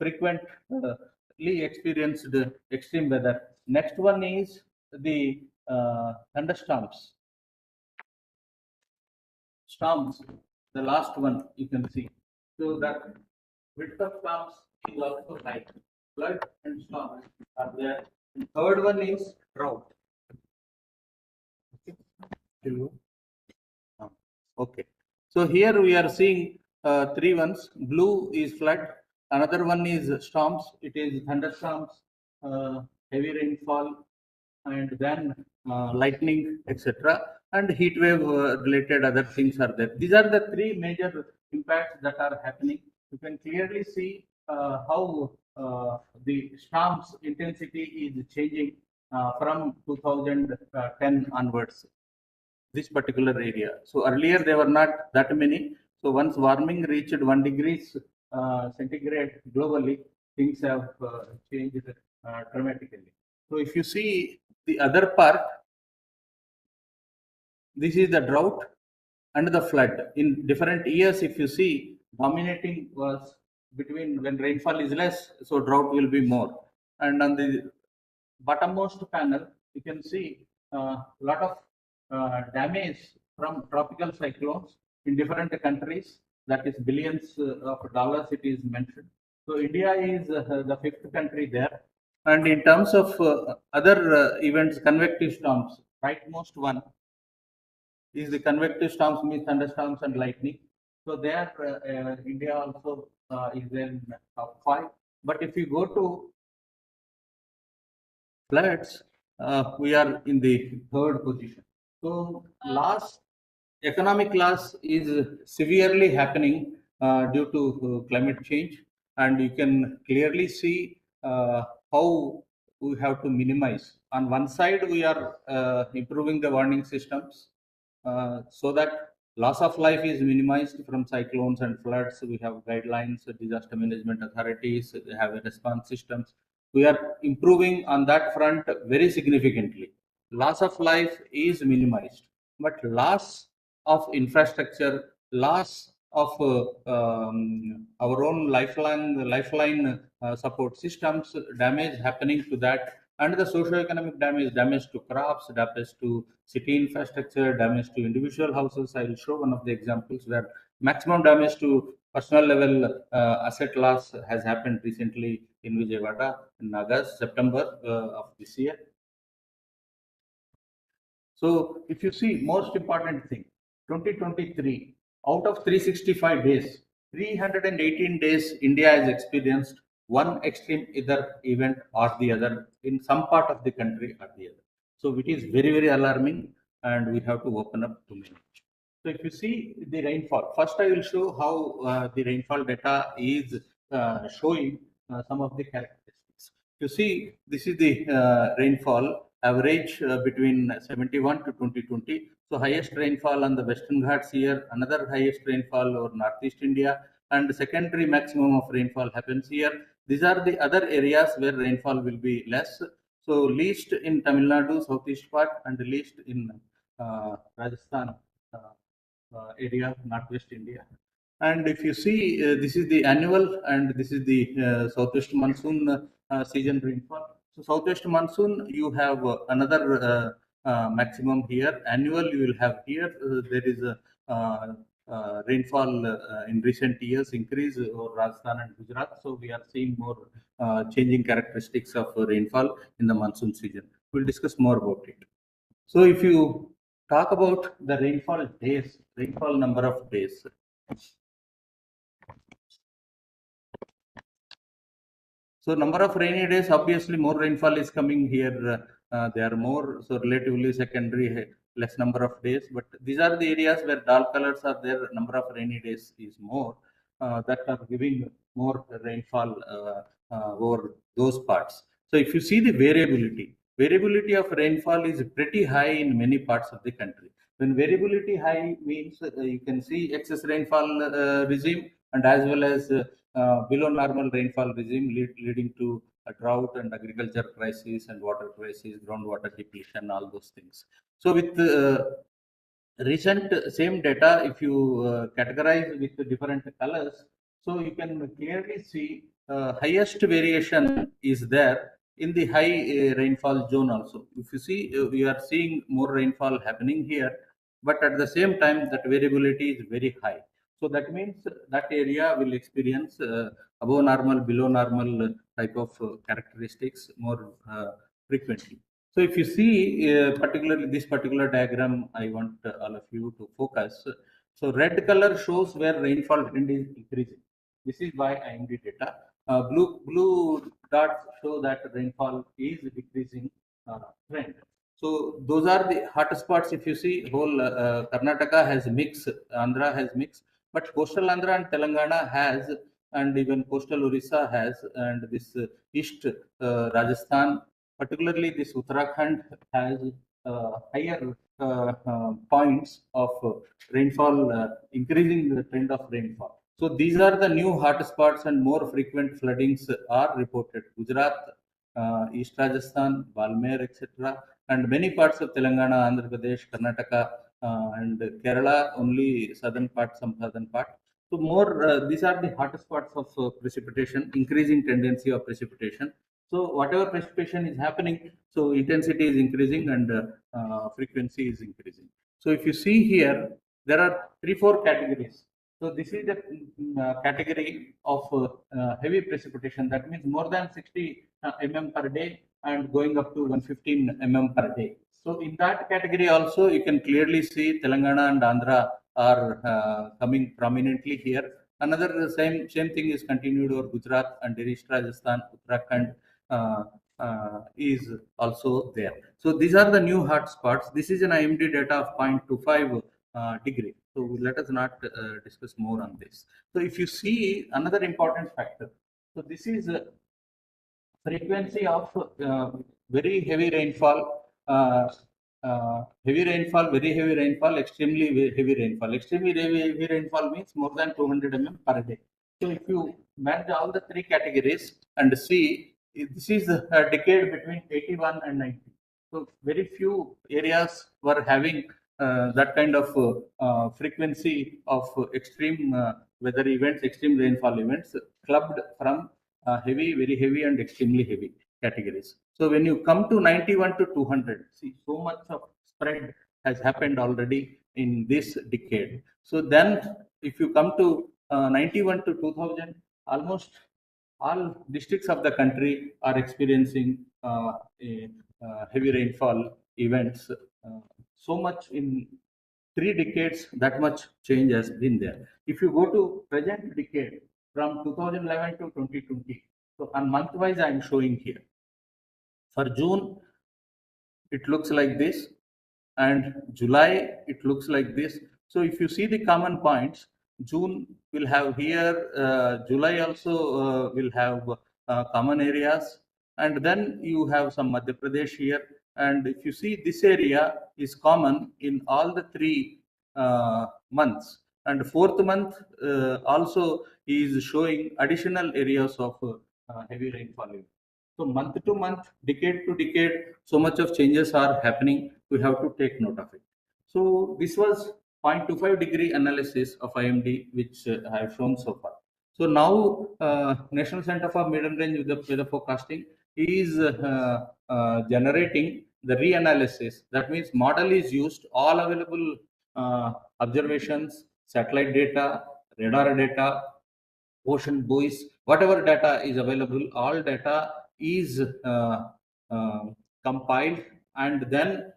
frequently experienced extreme weather. Next one is the thunderstorms. Storms, the last one you can see. So that width of storms is also high. Flood and storms are there. And third one is drought. Okay. So here we are seeing three ones. Blue is flood. Another one is storms. It is thunderstorms, heavy rainfall, and then lightning, etc. And heat wave related other things are there. These are the three major impacts that are happening. You can clearly see how the storms intensity is changing from 2010 onwards, this particular area. So earlier they were not that many. So once warming reached 1 degrees centigrade globally, things have changed dramatically. So if you see the other part, this is the drought and the flood. In different years, if you see, dominating was between when rainfall is less, so drought will be more. And on the bottommost panel, you can see a lot of damage from tropical cyclones in different countries. That is billions of dollars it is mentioned. So India is the fifth country there. And in terms of other events, convective storms, rightmost one is the convective storms, means thunderstorms and lightning. So there, India also is in top 5. But if you go to floods, we are in the third position. So economic loss is severely happening due to climate change, and you can clearly see how we have to minimize. On one side, we are improving the warning systems so that loss of life is minimized from cyclones and floods. We have guidelines, disaster management authorities, they have response systems. We are improving on that front very significantly. Loss of life is minimized, but loss of infrastructure, loss of our own lifeline support systems, damage happening to that, and the socio-economic damage to crops, damage to city infrastructure, damage to individual houses. I will show one of the examples where maximum damage to personal level asset loss has happened recently in Vijayawada in August, September of this year. So if you see, most important thing, 2023, out of 365 days, 318 days, India has experienced one extreme either event or the other in some part of the country or the other. So it is very, very alarming, and we have to open up to manage. So if you see the rainfall, first I will show how the rainfall data is showing some of the characteristics. You see, this is the rainfall average between 71 to 2020. So highest rainfall on the Western Ghats here, another highest rainfall over Northeast India, and secondary maximum of rainfall happens here. These are the other areas where rainfall will be less. So least in Tamil Nadu, southeast part, and least in Rajasthan area, Northwest India. And if you see, this is the annual and this is the southwest monsoon season rainfall. So southwest monsoon, you have another maximum here. Annual, you will have here. There is a rainfall in recent years increase over Rajasthan and Gujarat. So we are seeing more changing characteristics of rainfall in the monsoon season. We'll discuss more about it. So if you talk about the rainfall days, rainfall number of days. So number of rainy days, obviously more rainfall is coming here. They are more, so relatively secondary, less number of days. But these are the areas where dark colors are there. Number of rainy days is more. That are giving more rainfall over those parts. So if you see the variability of rainfall is pretty high in many parts of the country. When variability high means you can see excess rainfall regime, and as well as below normal rainfall regime leading to a drought and agriculture crisis and water crisis, groundwater depletion, all those things. So with recent same data, if you categorize with the different colors, so you can clearly see highest variation is there in the high rainfall zone also. If you see, we are seeing more rainfall happening here, but at the same time, that variability is very high. So that means that area will experience above normal, below normal type of characteristics more frequently. So if you see particularly this particular diagram, I want all of you to focus. So red color shows where rainfall trend is increasing. This is by IMD data. Blue dots show that rainfall is decreasing trend. So those are the hotspots. If you see, whole Karnataka has mix, Andhra has mix, but coastal Andhra and Telangana has, and even coastal Orissa has, and this east Rajasthan, particularly this Uttarakhand has higher points of rainfall, increasing the trend of rainfall. So these are the new hotspots and more frequent floodings are reported. Gujarat, East Rajasthan, Balmer, etc. And many parts of Telangana, Andhra Pradesh, Karnataka, and Kerala, only southern part, some southern part. So more, these are the hotspots of precipitation, increasing tendency of precipitation. So whatever precipitation is happening, so intensity is increasing and frequency is increasing. So if you see here, there are 3-4 categories. So this is the category of heavy precipitation. That means more than 60 mm per day and going up to 115 mm per day. So in that category also, you can clearly see Telangana and Andhra are coming prominently here. Another same thing is continued over Gujarat and East Rajasthan, Uttarakhand is also there. So these are the new hotspots. This is an IMD data of 0.25 degree. So let us not discuss more on this. So if you see another important factor, so this is frequency of very heavy rainfall, very heavy rainfall, extremely heavy rainfall. Extremely heavy rainfall means more than 200 mm per day. So if you match all the three categories and see, this is a decade between 81 and 90. So very few areas were having that kind of frequency of extreme weather events, extreme rainfall events clubbed from heavy, very heavy, and extremely heavy categories. So when you come to 91 to 200, see, so much of spread has happened already in this decade. So then, if you come to 91 to 2000, almost all districts of the country are experiencing heavy rainfall events. So much in 3 decades, that much change has been there. If you go to present decade, from 2011 to 2020. So on month wise, I am showing here. For June, it looks like this, and July, it looks like this. So if you see the common points, June will have here, July also will have common areas, and then you have some Madhya Pradesh here. And if you see, this area is common in all the 3 months. And fourth month also is showing additional areas of heavy rainfall. So month to month, decade to decade, so much of changes are happening. We have to take note of it. So this was 0.25 degree analysis of IMD, which I have shown so far. So now, National Center for Medium Range Weather Forecasting is generating the reanalysis. That means model is used, all available observations, satellite data, radar data, ocean buoys, whatever data is available, all data is uh, compiled, and then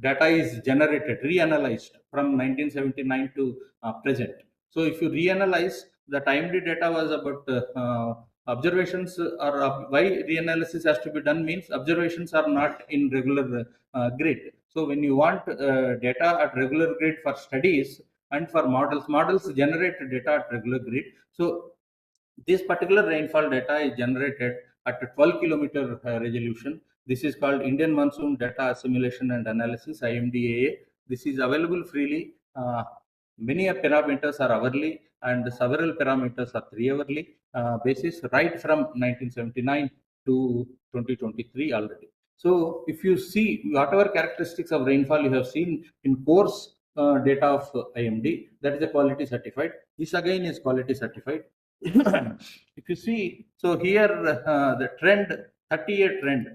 data is generated, reanalyzed from 1979 to present. So if you reanalyze, the timely data was about observations are why reanalysis has to be done means observations are not in regular grid. So when you want data at regular grid for studies and for models generate data at regular grid. So this particular rainfall data is generated at a 12 kilometer resolution. This is called Indian Monsoon Data Assimilation and Analysis, IMDAA. This is available freely. Many parameters are hourly and several parameters are 3 hourly basis right from 1979 to 2023 already. So if you see whatever characteristics of rainfall you have seen in course data of IMD, that is a quality certified. This again is quality certified. If you see, so here the trend, 30-year trend,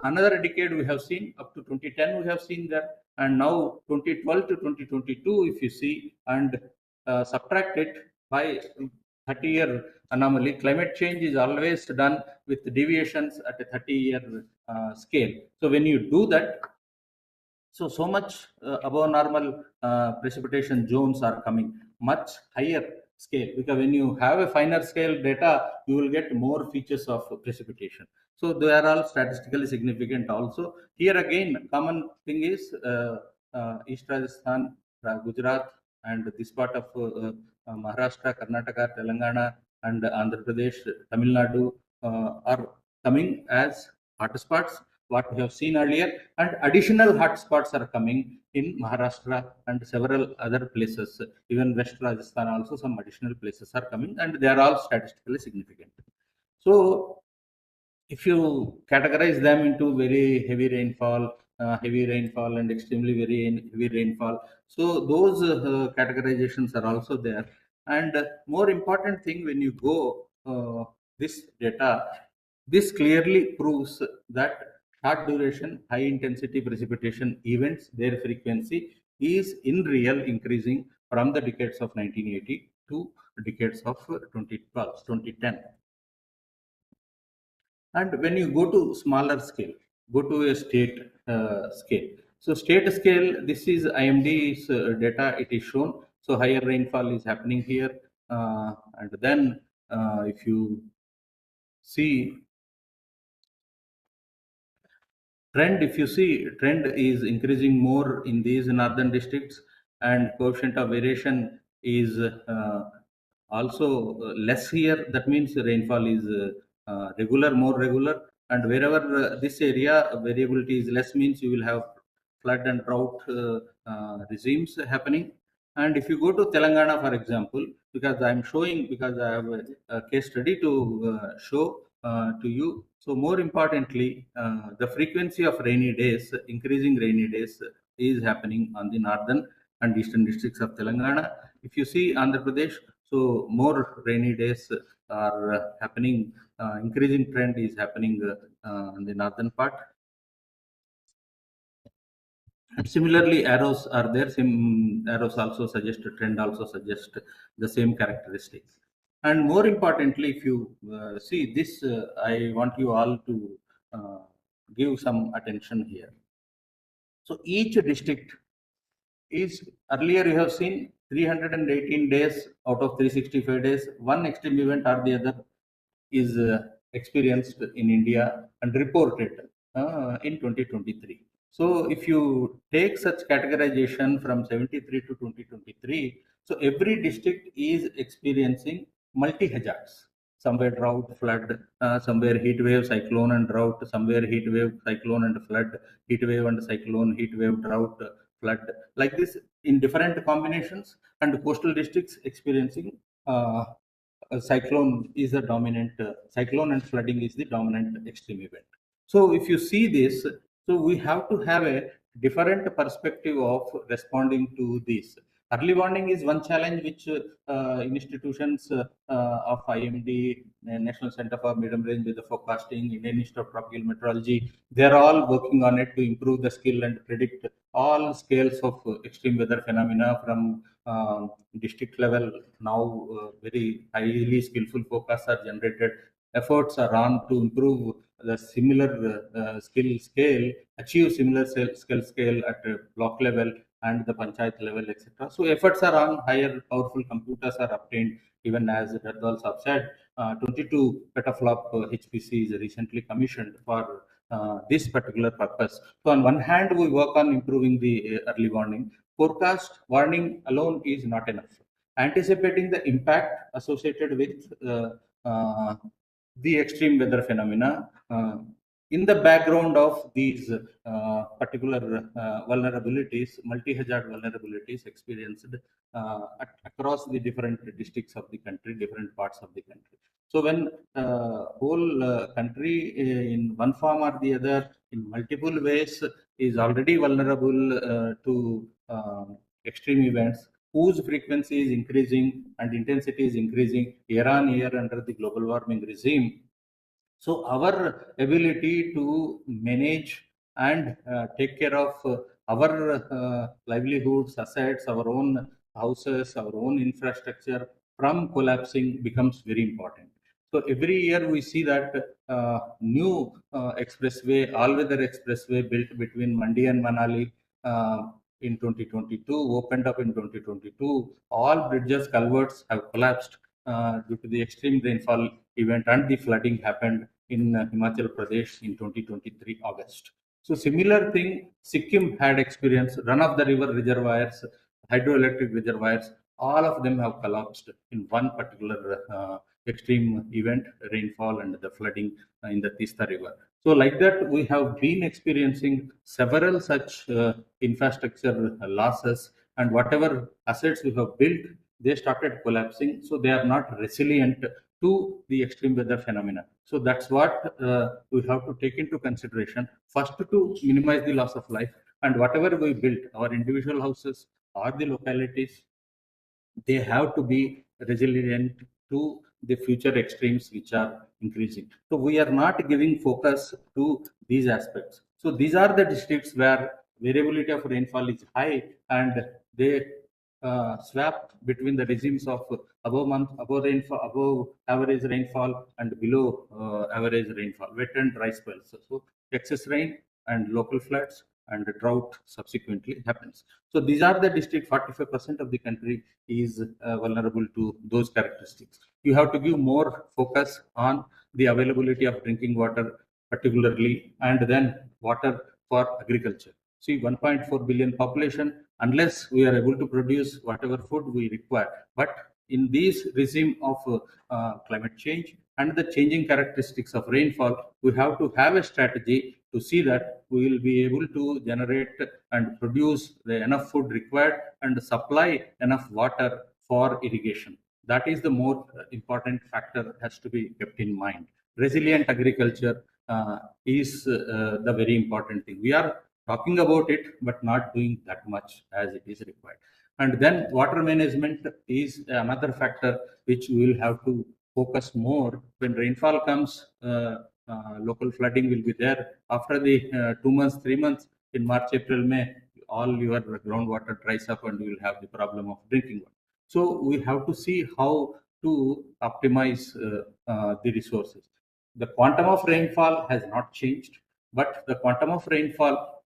another decade we have seen up to 2010 we have seen that, and now 2012 to 2022 if you see, and subtract it by 30-year anomaly. Climate change is always done with deviations at a 30-year scale. So when you do that, so much above normal precipitation zones are coming, much higher scale, because when you have a finer scale data, you will get more features of precipitation. So they are all statistically significant also. Here again, common thing is East Rajasthan, Gujarat, and this part of Maharashtra, Karnataka, Telangana, and Andhra Pradesh, Tamil Nadu are coming as hotspots, what we have seen earlier, and additional hotspots are coming in Maharashtra and several other places. Even West Rajasthan also, some additional places are coming, and they are all statistically significant. So if you categorize them into very heavy rainfall and extremely very heavy rainfall, so those categorizations are also there. And more important thing, when you go this data, this clearly proves that short duration high intensity precipitation events, their frequency is in real increasing from the decades of 1980 to decades of 2012 2010. And when you go to smaller scale, go to a state scale. So state scale, this is IMD's data. It is shown. So higher rainfall is happening here, and then if you see trend, if you see trend is increasing more in these northern districts, and coefficient of variation is also less here. That means rainfall is regular, more regular. And wherever this area variability is less, means you will have flood and drought regimes happening. And if you go to Telangana, for example, because I am showing, because I have a case study to show to you. So more importantly, the frequency of rainy days, increasing rainy days, is happening on the northern and eastern districts of Telangana. If you see Andhra Pradesh, so more rainy days are happening. Increasing trend is happening on the northern part. And similarly, arrows are there. Same arrows also suggest a trend, also suggest the same characteristics. And more importantly, if you see this, I want you all to uh, give some attention here. So each district is, earlier you have seen 318 days out of 365 days, one extreme event or the other is experienced in India and reported in 2023. So if you take such categorization from 73 to 2023, so every district is experiencing multi hazards. Somewhere drought, flood, somewhere heat wave, cyclone and drought, somewhere heat wave, cyclone and flood, heat wave and cyclone, heat wave, drought, flood, like this in different combinations. And coastal districts experiencing cyclone is the dominant cyclone, and flooding is the dominant extreme event. So if you see this, so we have to have a different perspective of responding to this. Early warning is one challenge which institutions of IMD, National Center for Medium Range Weather Forecasting, Indian Institute of Tropical Meteorology, they are all working on it to improve the skill and predict all scales of extreme weather phenomena from district level. Now very highly skillful forecasts are generated. Efforts are on to improve the similar skill scale, achieve similar skill scale at block level and the panchayat level, etc. So efforts are on. Higher powerful computers are obtained. Even as Redwals have said, 22 petaflop HPC is recently commissioned for this particular purpose. So on one hand, we work on improving the early warning. Forecast warning alone is not enough. Anticipating the impact associated with uh, the extreme weather phenomena in the background of these particular vulnerabilities, multi-hazard vulnerabilities experienced across the different districts of the country, different parts of the country. So when whole country in one form or the other, in multiple ways, is already vulnerable to extreme events, whose frequency is increasing and intensity is increasing year on year under the global warming regime. So our ability to manage and take care of our livelihoods, assets, our own houses, our own infrastructure from collapsing becomes very important. So every year we see that new expressway, all-weather expressway built between Mandi and Manali in 2022, opened up in 2022. All bridges, culverts have collapsed due to the extreme rainfall event, and the flooding happened in Himachal Pradesh in 2023 August. So similar thing, Sikkim had experienced run-of-the-river reservoirs, hydroelectric reservoirs, all of them have collapsed in one particular extreme event, rainfall and the flooding in the Tista River. So like that, we have been experiencing several such infrastructure losses, and whatever assets we have built, they started collapsing. So they are not resilient to the extreme weather phenomena. So that's what we have to take into consideration. First, to minimize the loss of life, and whatever we build, our individual houses or the localities, they have to be resilient to the future extremes which are increasing. So we are not giving focus to these aspects. So these are the districts where variability of rainfall is high, and they swap between the regimes of above rainfall, above average rainfall, and below average rainfall, wet and dry spells. So excess rain and local floods and drought subsequently happens. So these are the districts. 45% of the country is vulnerable to those characteristics. You have to give more focus on the availability of drinking water, particularly, and then water for agriculture. See, 1.4 billion population, unless we are able to produce whatever food we require. But in this regime of climate change and the changing characteristics of rainfall, we have to have a strategy to see that we will be able to generate and produce the enough food required and supply enough water for irrigation. That is the more important factor, has to be kept in mind. Resilient agriculture is the very important thing. We are talking about it, but not doing that much as it is required. And then water management is another factor which we will have to focus more. When rainfall comes, local flooding will be there. After the 2 months, 3 months, in March, April, May, all your groundwater dries up and you will have the problem of drinking water. So we have to see how to optimize the resources. The quantum of rainfall has not changed, but the quantum of rainfall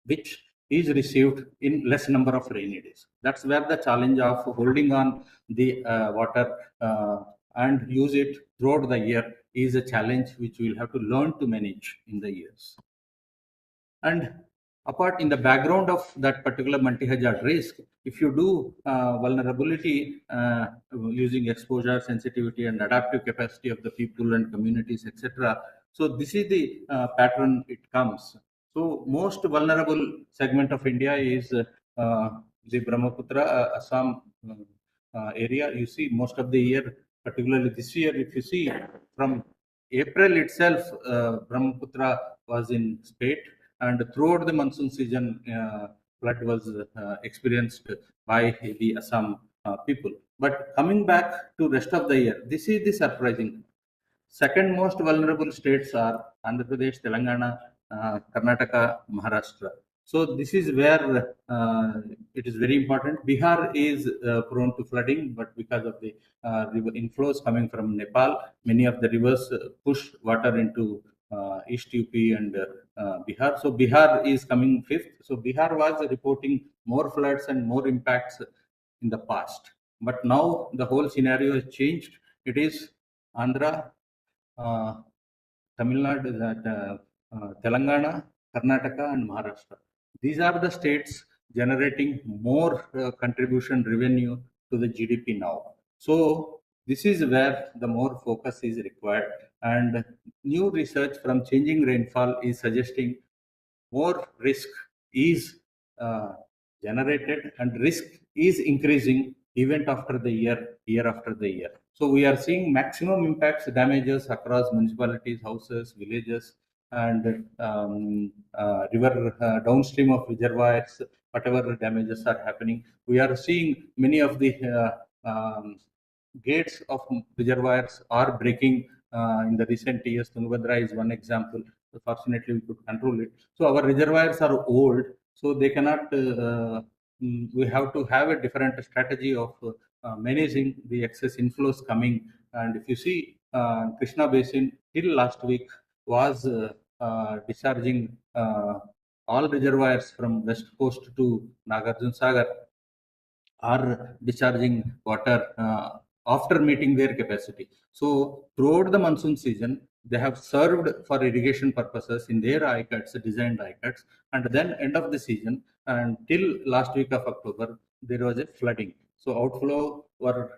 which is received in less number of rainy days. That's where the challenge of holding on the water and use it throughout the year is a challenge which we'll have to learn to manage in the years. And apart, in the background of that particular multi-hazard risk, if you do vulnerability using exposure, sensitivity, and adaptive capacity of the people and communities, etc. So this is the pattern it comes. So most vulnerable segment of India is the Brahmaputra, Assam area. You see, most of the year, particularly this year, if you see from April itself, Brahmaputra was in spate, and throughout the monsoon season, flood was experienced by the Assam people. But coming back to rest of the year, this is the surprising. Second most vulnerable states are Andhra Pradesh, Telangana, Karnataka, Maharashtra. So this is where it is very important. Bihar is prone to flooding, but because of the river inflows coming from Nepal, many of the rivers push water into East UP and Bihar. So Bihar is coming fifth. So Bihar was reporting more floods and more impacts in the past. But now the whole scenario has changed. It is Andhra, uh, Tamil Nadu, Telangana, Karnataka, and Maharashtra. These are the states generating more contribution revenue to the GDP now. So this is where the more focus is required, and new research from changing rainfall is suggesting more risk is uh, generated and risk is increasing event after the year after the year. So we are seeing maximum impacts, damages across municipalities, houses, villages, and river downstream of reservoirs, whatever damages are happening. We are seeing many of the gates of reservoirs are breaking in the recent years. Tungabhadra is one example. So fortunately, we could control it. So our reservoirs are old, so they cannot. We have to have a different strategy of managing the excess inflows coming. And if you see, Krishna Basin till last week was discharging all reservoirs from west coast to Nagarjuna Sagar are discharging water after meeting their capacity. So throughout the monsoon season, they have served for irrigation purposes in their I-cuts, designed I-cuts, and then end of the season until last week of October, there was a flooding. So outflow were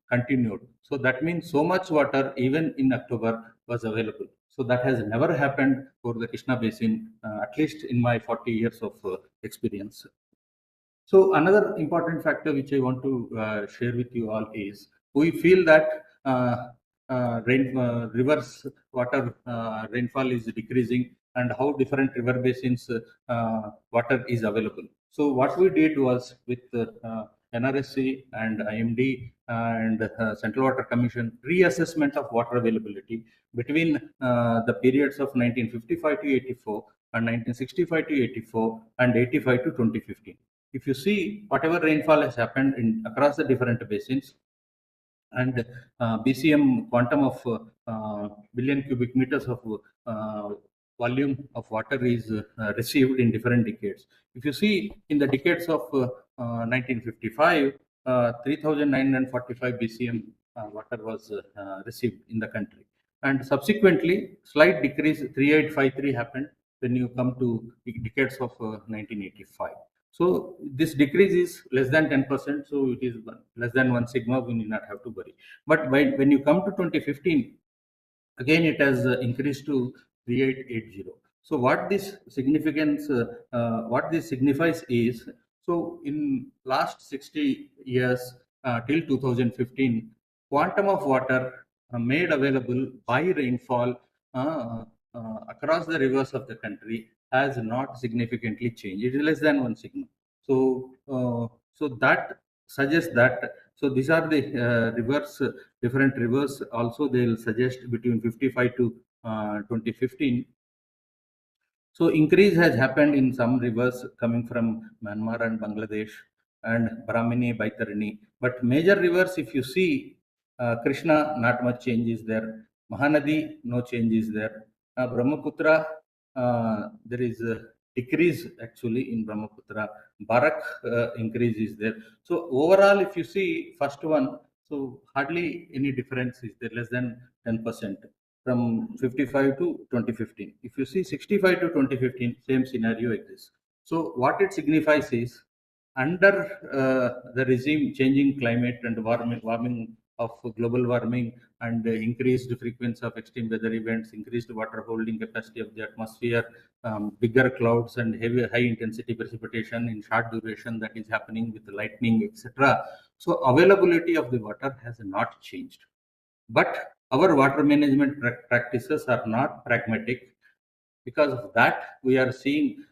continued. So that means so much water even in October was available. So that has never happened for the Krishna Basin, at least in my 40 years of experience. So another important factor which I want to share with you all is we feel that rivers water rainfall is decreasing and how different river basins water is available. So what we did was with NRSC and IMD and Central Water Commission reassessment of water availability between the periods of 1955 to 84 and 1965 to 84 and 85 to 2015. If you see whatever rainfall has happened in across the different basins, and BCM quantum of billion cubic meters of uh, volume of water is received in different decades. If you see in the decades of 1955, 3,945 BCM water was received in the country. And subsequently, slight decrease 3853 happened when you come to decades of 1985. So this decrease is less than 10%, so it is less than 1 sigma, we need not have to worry. But when you come to 2015, again it has increased to 3880. So what this signifies is, so in last 60 years till 2015, quantum of water made available by rainfall uh, across the rivers of the country has not significantly changed. It is less than 1 sigma. So that suggests that, so these are the rivers, different rivers. Also, they will suggest between 55 to 2015. So increase has happened in some rivers coming from Myanmar and Bangladesh and Brahmini, Baitarini. But major rivers, if you see, Krishna, not much change is there. Mahanadi, no change is there. Brahmaputra, there is a decrease actually in Brahmaputra. Barak, increase is there. So overall, if you see first one, so hardly any difference is there, less than 10% from 55 to 2015. If you see 65 to 2015, same scenario exists. So what it signifies is, under the regime changing climate and warming of global warming and increased frequency of extreme weather events, increased water holding capacity of the atmosphere, bigger clouds and heavy high intensity precipitation in short duration that is happening with lightning, etc. So availability of the water has not changed, but our water management practices are not pragmatic. Because of that, we are seeing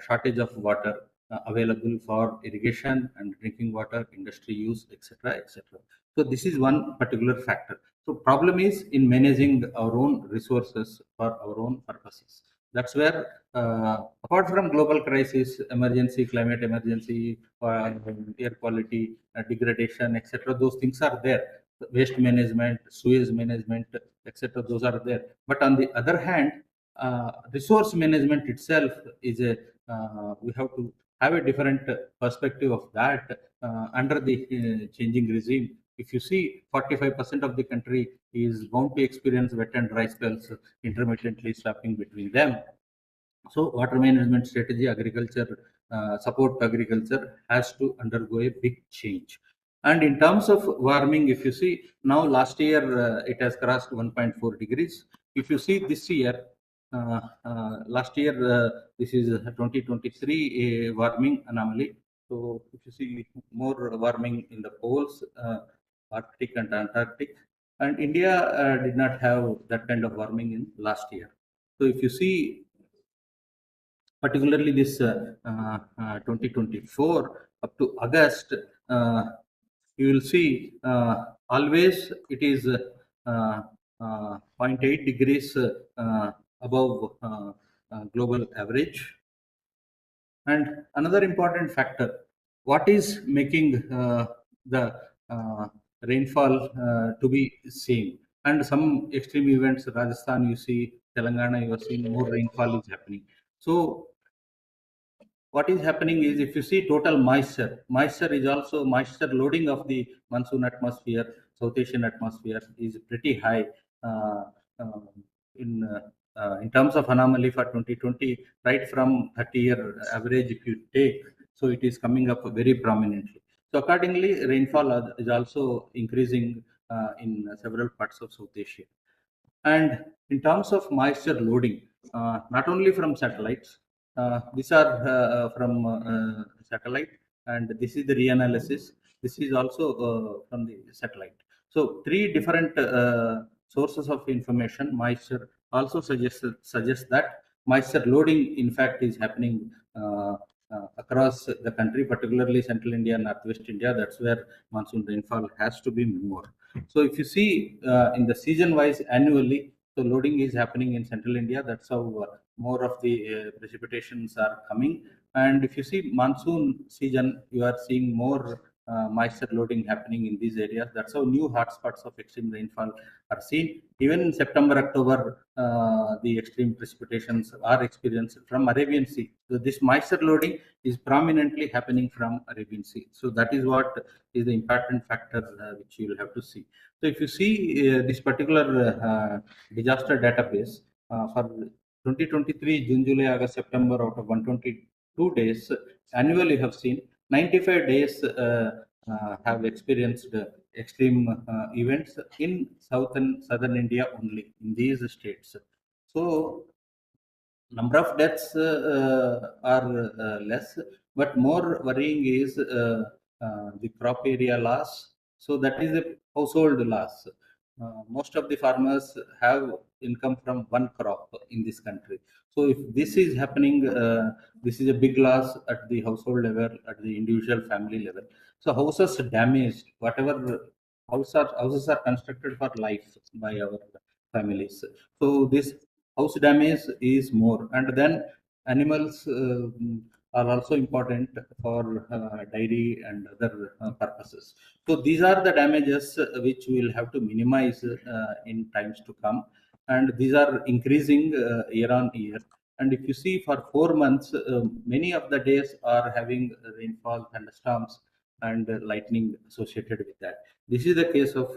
shortage of water available for irrigation and drinking water, industry use, etc., etc. So this is one particular factor. So problem is in managing our own resources for our own purposes. That's where, apart from global crisis, emergency, climate emergency, air quality degradation, etc., those things are there. Waste management, sewage management, etc., those are there. But on the other hand, resource management itself is a, we have to have a different perspective of that under the changing regime. If you see, 45% of the country is bound to experience wet and dry spells, intermittently swapping between them. So water management strategy, agriculture, support agriculture has to undergo a big change. And in terms of warming, if you see now, last year it has crossed 1.4 degrees. If you see this year, last year, this is 2023 warming anomaly. So if you see more warming in the poles, Arctic and Antarctic, and India did not have that kind of warming in last year. So if you see particularly this 2024 up to August, uh, you will see always it is uh, zero point 0.8 degrees above global average. And another important factor, what is making the uh, rainfall to be same? And some extreme events, Rajasthan, you see, Telangana, you are seeing more rainfall is happening. So what is happening is, if you see total moisture is also moisture loading of the monsoon atmosphere, South Asian atmosphere is pretty high uh, uh, in terms of anomaly for 2020, right from 30-year average if you take, so it is coming up very prominently. So accordingly, rainfall is also increasing in several parts of South Asia. And in terms of moisture loading, not only from satellites, these are from satellite, and this is the reanalysis. This is also from the satellite. So three different sources of information. Moisture also suggests that moisture loading, in fact, is happening across the country, particularly central India, northwest India. That's where monsoon rainfall has to be more. So if you see in the season wise annually, so loading is happening in central India. That's how more of the precipitations are coming. And if you see monsoon season, you are seeing more moisture loading happening in these areas. That's how new hotspots of extreme rainfall are seen. Even in September, October, the extreme precipitations are experienced from Arabian Sea. So this moisture loading is prominently happening from Arabian Sea. So that is what is the important factor which you will have to see. So if you see this particular disaster database for 2023, June, July, August, September, out of 122 days, annually have seen 95 days have experienced extreme events in southern India only, in these states. So number of deaths are less, but more worrying is the crop area loss. So that is a household loss. Most of the farmers have income from one crop in this country. So if this is happening, this is a big loss at the household level, at the individual family level. So houses damaged, whatever houses are constructed for life by our families. So this house damage is more, and then animals are also important for dairy and other purposes. So these are the damages which we will have to minimize in times to come, and these are increasing year on year. And if you see for 4 months, many of the days are having rainfall, thunderstorms, and lightning associated with that. This is the case of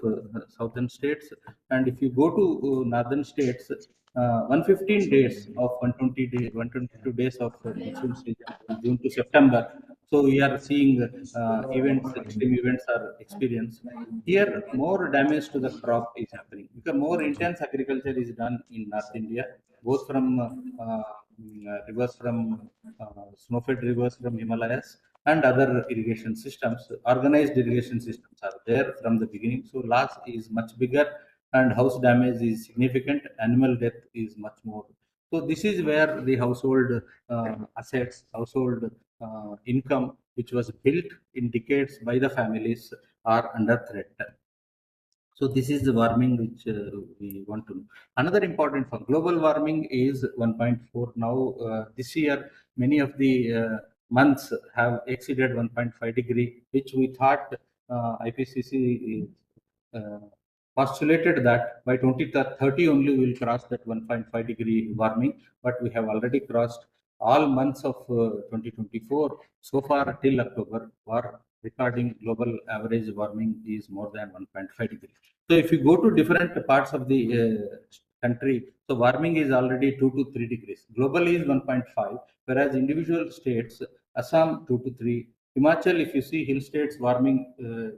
southern states. And if you go to northern states, 115 days of 122 days of monsoon season from June to September. So we are seeing events, extreme events are experienced. Here, more damage to the crop is happening because more intense agriculture is done in North India, both from rivers from snow-fed rivers from Himalayas and other irrigation systems. Organized irrigation systems are there from the beginning. So loss is much bigger and house damage is significant, animal death is much more. So this is where the household assets, household income, which was built in decades by the families, are under threat. So this is the warming which we want to know. Another important for global warming is 1.4. Now this year, many of the months have exceeded 1.5 degree, which we thought IPCC uh, postulated that by 2030 only we will cross that 1.5 degree warming, but we have already crossed all months of 2024 so far till October. Are recording global average warming is more than 1.5 degree. So if you go to different parts of the country, so warming is already 2 to 3 degrees. Globally is 1.5, whereas individual states, Assam 2 to 3, Himachal, if you see hill states, warming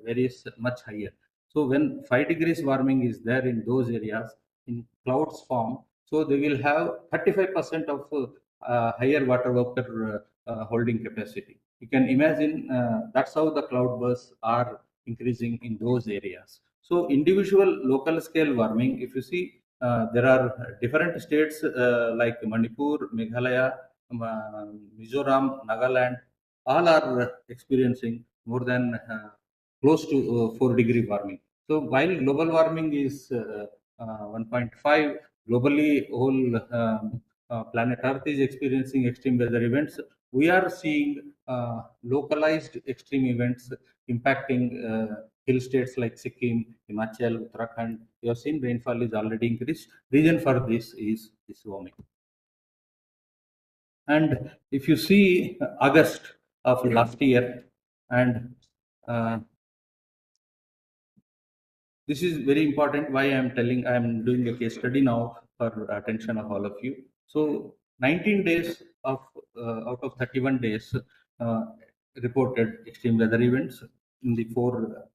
varies much higher. So when 5 degrees warming is there in those areas, in clouds form, so they will have 35% of higher water vapor holding capacity. You can imagine that's how the cloud bursts are increasing in those areas. So individual local scale warming, if you see, there are different states like Manipur, Meghalaya, Mizoram, Nagaland, all are experiencing more than close to 4-degree warming. So while global warming is 1.5, globally whole planet Earth is experiencing extreme weather events. We are seeing localized extreme events impacting hill states like Sikkim, Himachal, Uttarakhand. You have seen rainfall is already increased. Reason for this is this warming. And if you see August of last year, and uh, this is very important. Why I am doing a case study now for attention of all of you. So 19 days of out of 31 days uh, reported extreme weather events in the four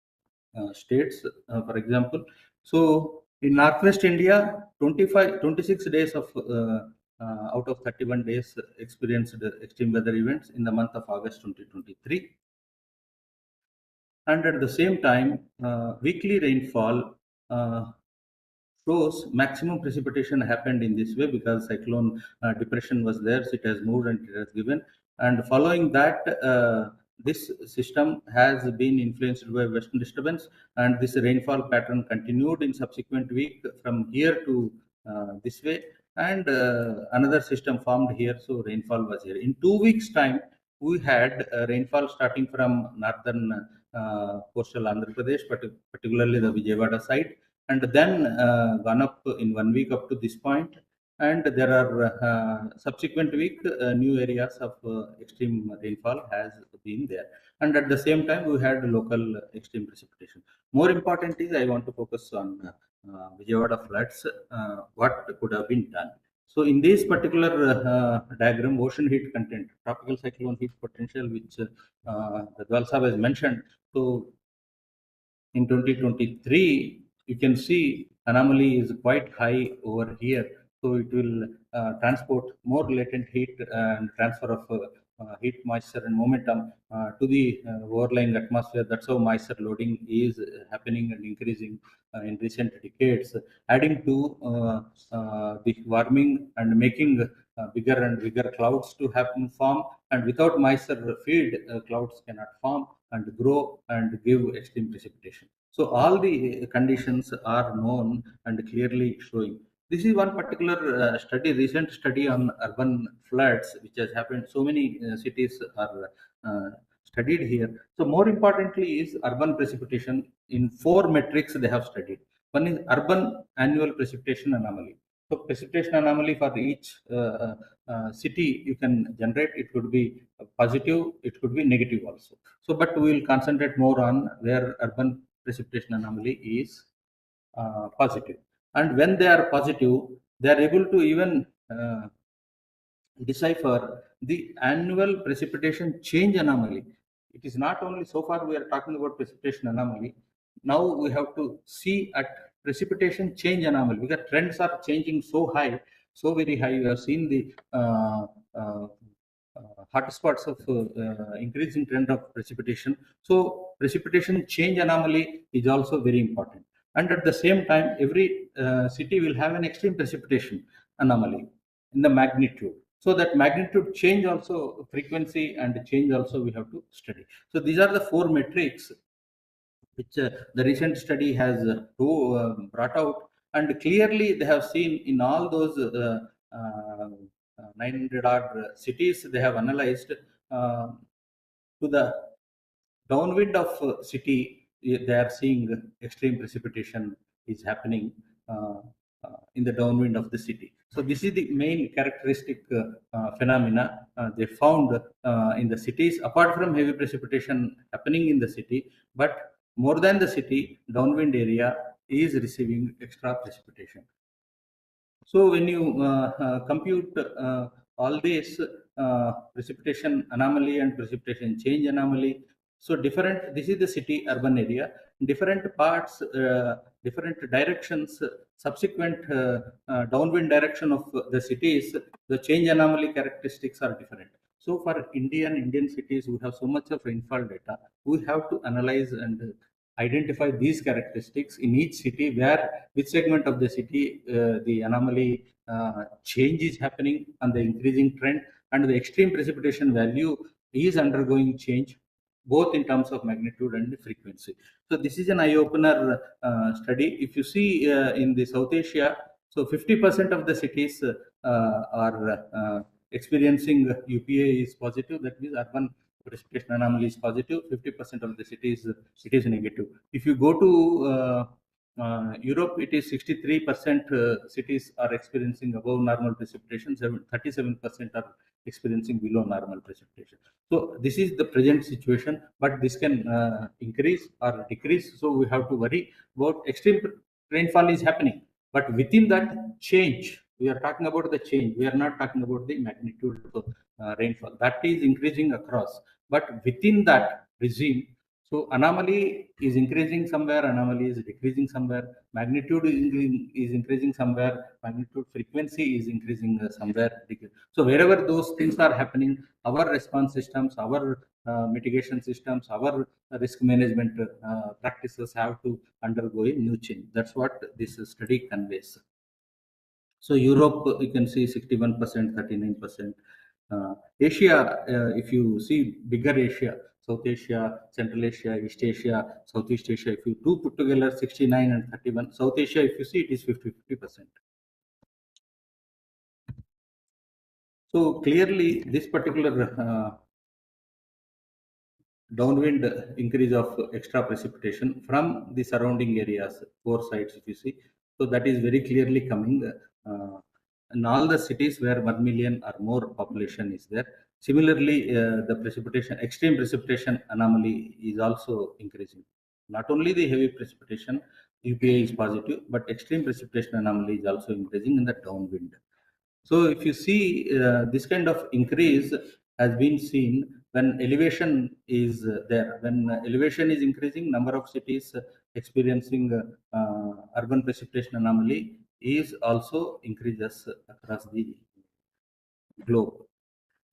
states, for example. So in northwest India, 26 days of out of 31 days experienced extreme weather events in the month of August 2023. And at the same time, weekly rainfall shows maximum precipitation happened in this way because cyclone depression was there, so it has moved and it has given. And following that, this system has been influenced by western disturbance, and this rainfall pattern continued in subsequent week from here to this way. And another system formed here, so rainfall was here. In 2 weeks' time, we had rainfall starting from northern coastal Andhra Pradesh, particularly the Vijayawada side, and then gone up in 1 week up to this point. And there are subsequent week new areas of extreme rainfall has been there. And at the same time, we had local extreme precipitation. More important is I want to focus on Vijayawada floods, what could have been done. So in this particular diagram, ocean heat content, tropical cyclone heat potential, which the Dwalsab has mentioned. So in 2023, you can see anomaly is quite high over here. So it will transport more latent heat and transfer of heat, moisture, and momentum to the overlying atmosphere. That's how moisture loading is happening and increasing in recent decades, adding to the warming and making bigger and bigger clouds to happen form. And without moisture feed, clouds cannot form and grow and give extreme precipitation. So all the conditions are known and clearly showing. This is one particular study, recent study on urban floods, which has happened. So many cities are studied here. So more importantly is urban precipitation. In four metrics they have studied. One is urban annual precipitation anomaly. So precipitation anomaly for each city you can generate. It could be positive, it could be negative also. So, but we will concentrate more on where urban precipitation anomaly is positive. And when they are positive, they are able to even decipher the annual precipitation change anomaly. It is not only so far we are talking about precipitation anomaly. Now we have to see at precipitation change anomaly because trends are changing so high, so very high. We have seen the uh, hotspots of increasing trend of precipitation. So precipitation change anomaly is also very important. And at the same time, every city will have an extreme precipitation anomaly in the magnitude. So that magnitude change also, frequency and change also we have to study. So these are the four metrics which the recent study has brought out, and clearly they have seen in all those 900 odd cities they have analyzed uh, to the downwind of city, they are seeing extreme precipitation is happening uh, in the downwind of the city. So this is the main characteristic phenomena they found in the cities, apart from heavy precipitation happening in the city. But more than the city, downwind area is receiving extra precipitation. So when you compute all this precipitation anomaly and precipitation change anomaly, so different. This is the city urban area. Different parts, different directions, subsequent downwind direction of the cities, the change anomaly characteristics are different. So for Indian cities, we have so much of rainfall data. We have to analyze and identify these characteristics in each city, where which segment of the city the anomaly change is happening and the increasing trend, and the extreme precipitation value is undergoing change both in terms of magnitude and frequency. So this is an eye-opener study. If you see in the South Asia, so 50% of the cities are experiencing UPA is positive. That means urban precipitation anomaly is positive. 50% of the cities it is negative. If you go to Europe, it is 63% cities are experiencing above normal precipitation. 37% are experiencing below normal precipitation. So this is the present situation, but this can increase or decrease. So we have to worry about extreme rainfall is happening, but within that change, we are talking about the change. We are not talking about the magnitude of rainfall that is increasing across. But within that regime, so anomaly is increasing somewhere, anomaly is decreasing somewhere, magnitude is increasing somewhere, magnitude frequency is increasing somewhere. So wherever those things are happening, our response systems, our mitigation systems, our risk management practices have to undergo a new change. That's what this study conveys. So Europe, you can see 61%, 39%. Asia, if you see bigger Asia, South Asia, Central Asia, East Asia, Southeast Asia, if you do put together 69 and 31, South Asia, if you see, it is 50%. So clearly, this particular downwind increase of extra precipitation from the surrounding areas, four sites, if you see. So that is very clearly coming. In all the cities where 1 million or more population is there. Similarly, the precipitation, extreme precipitation anomaly is also increasing. Not only the heavy precipitation, UPA is positive, but extreme precipitation anomaly is also increasing in the downwind. So if you see this kind of increase has been seen when elevation is there. When elevation is increasing, number of cities experiencing urban precipitation anomaly is also increases across the globe.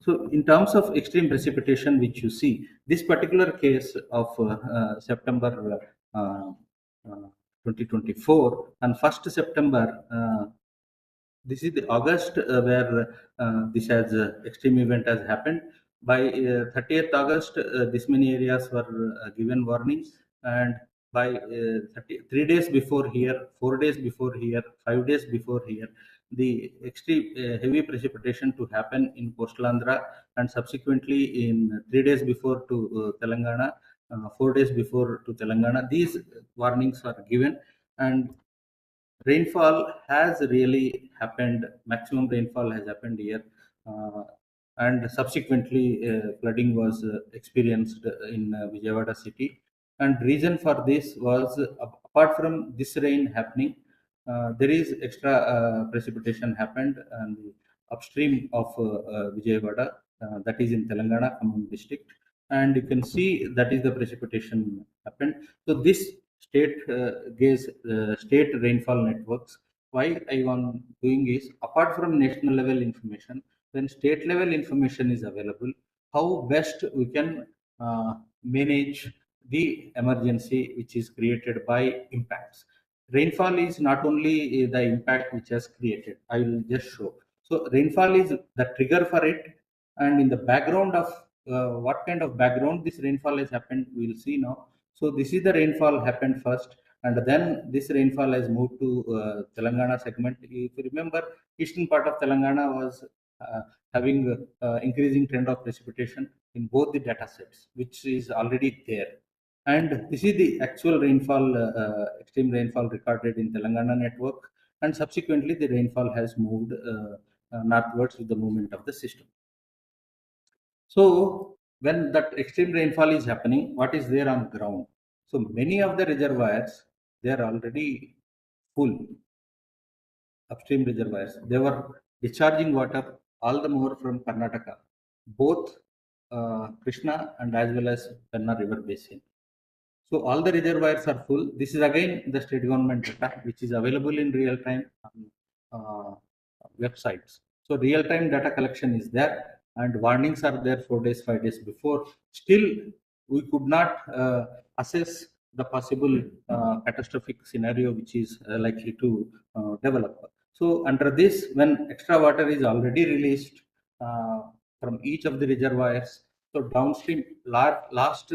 So in terms of extreme precipitation, which you see, this particular case of September uh, 2024 and 1st September this is the August where this has extreme event has happened. By 30th August, this many areas were given warnings, and by 3 days before here, 4 days before here, 5 days before here, the extreme heavy precipitation to happen in coastal Andhra, and subsequently in 3 days before to Telangana, 4 days before to Telangana. These warnings are given, and rainfall has really happened. Maximum rainfall has happened here, uh, and subsequently flooding was experienced in Vijayawada city. And reason for this was apart from this rain happening, there is extra precipitation happened and upstream of Vijayawada, that is in Telangana, Khammam district, and you can see that is the precipitation happened. So this state rainfall networks. Why I want doing is apart from national level information, when state level information is available, how best we can manage the emergency which is created by impacts. Rainfall is not only the impact which has created. I will just show. So rainfall is the trigger for it, and in the background of what kind of background this rainfall has happened, we will see now. So this is the rainfall happened first, and then this rainfall has moved to Telangana segment. If you remember, eastern part of Telangana was having increasing trend of precipitation in both the data sets, which is already there. And this is the actual rainfall, extreme rainfall recorded in Telangana network, and subsequently the rainfall has moved northwards with the movement of the system. So when that extreme rainfall is happening, what is there on ground? So many of the reservoirs, they are already full, upstream reservoirs. They were discharging water all the more from Karnataka, both Krishna and as well as Penna River Basin. So all the reservoirs are full. This is again the state government data, which is available in real time on websites. So real time data collection is there, and warnings are there 4 days, 5 days before. Still, we could not assess the possible catastrophic scenario which is likely to develop. So under this, when extra water is already released, from each of the reservoirs. So downstream, last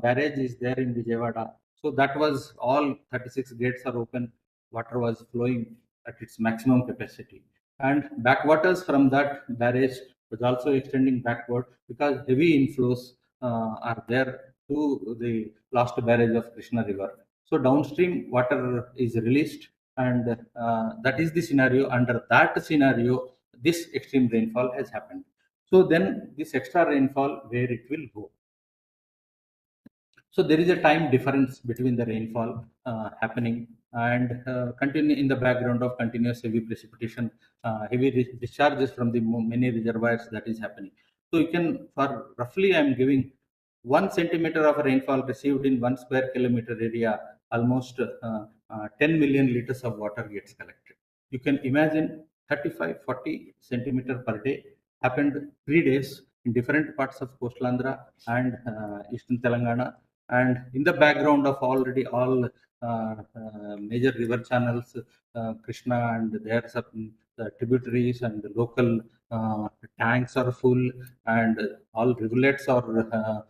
barrage is there in Vijayawada. So that was all 36 gates are open. Water was flowing at its maximum capacity. And backwaters from that barrage was also extending backward because heavy inflows are there to the last barrage of Krishna River. So downstream water is released, and that is the scenario. Under that scenario, this extreme rainfall has happened. So then this extra rainfall, where it will go? So there is a time difference between the rainfall happening and continue in the background of continuous heavy precipitation, heavy discharges from the many reservoirs that is happening. So you can, for roughly, I am giving 1 centimeter of rainfall received in 1 square kilometer area, almost 10 million liters of water gets collected. You can imagine 35-40 centimeter per day happened 3 days in different parts of coastal Andhra and eastern Telangana, and in the background of already all major river channels, Krishna and their tributaries and the local tanks are full, and all rivulets are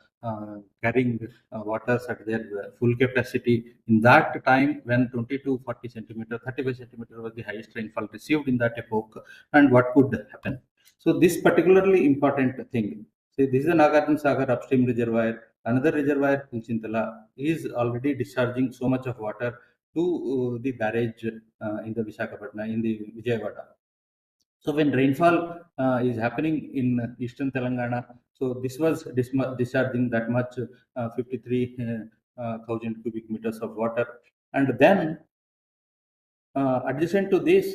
carrying waters at their full capacity. In that time, when 20 to 40 centimeter, 35 centimeter was the highest rainfall received in that epoch, and what could happen? So this particularly important thing. See, this is a Nagarjuna Sagar upstream reservoir. Another reservoir, Kulchintala, is already discharging so much of water to the barrage in the Visakhapatnam, in the Vijayawada. So when rainfall is happening in eastern Telangana, so this was discharging that much 53,000 cubic meters of water. And then adjacent to this,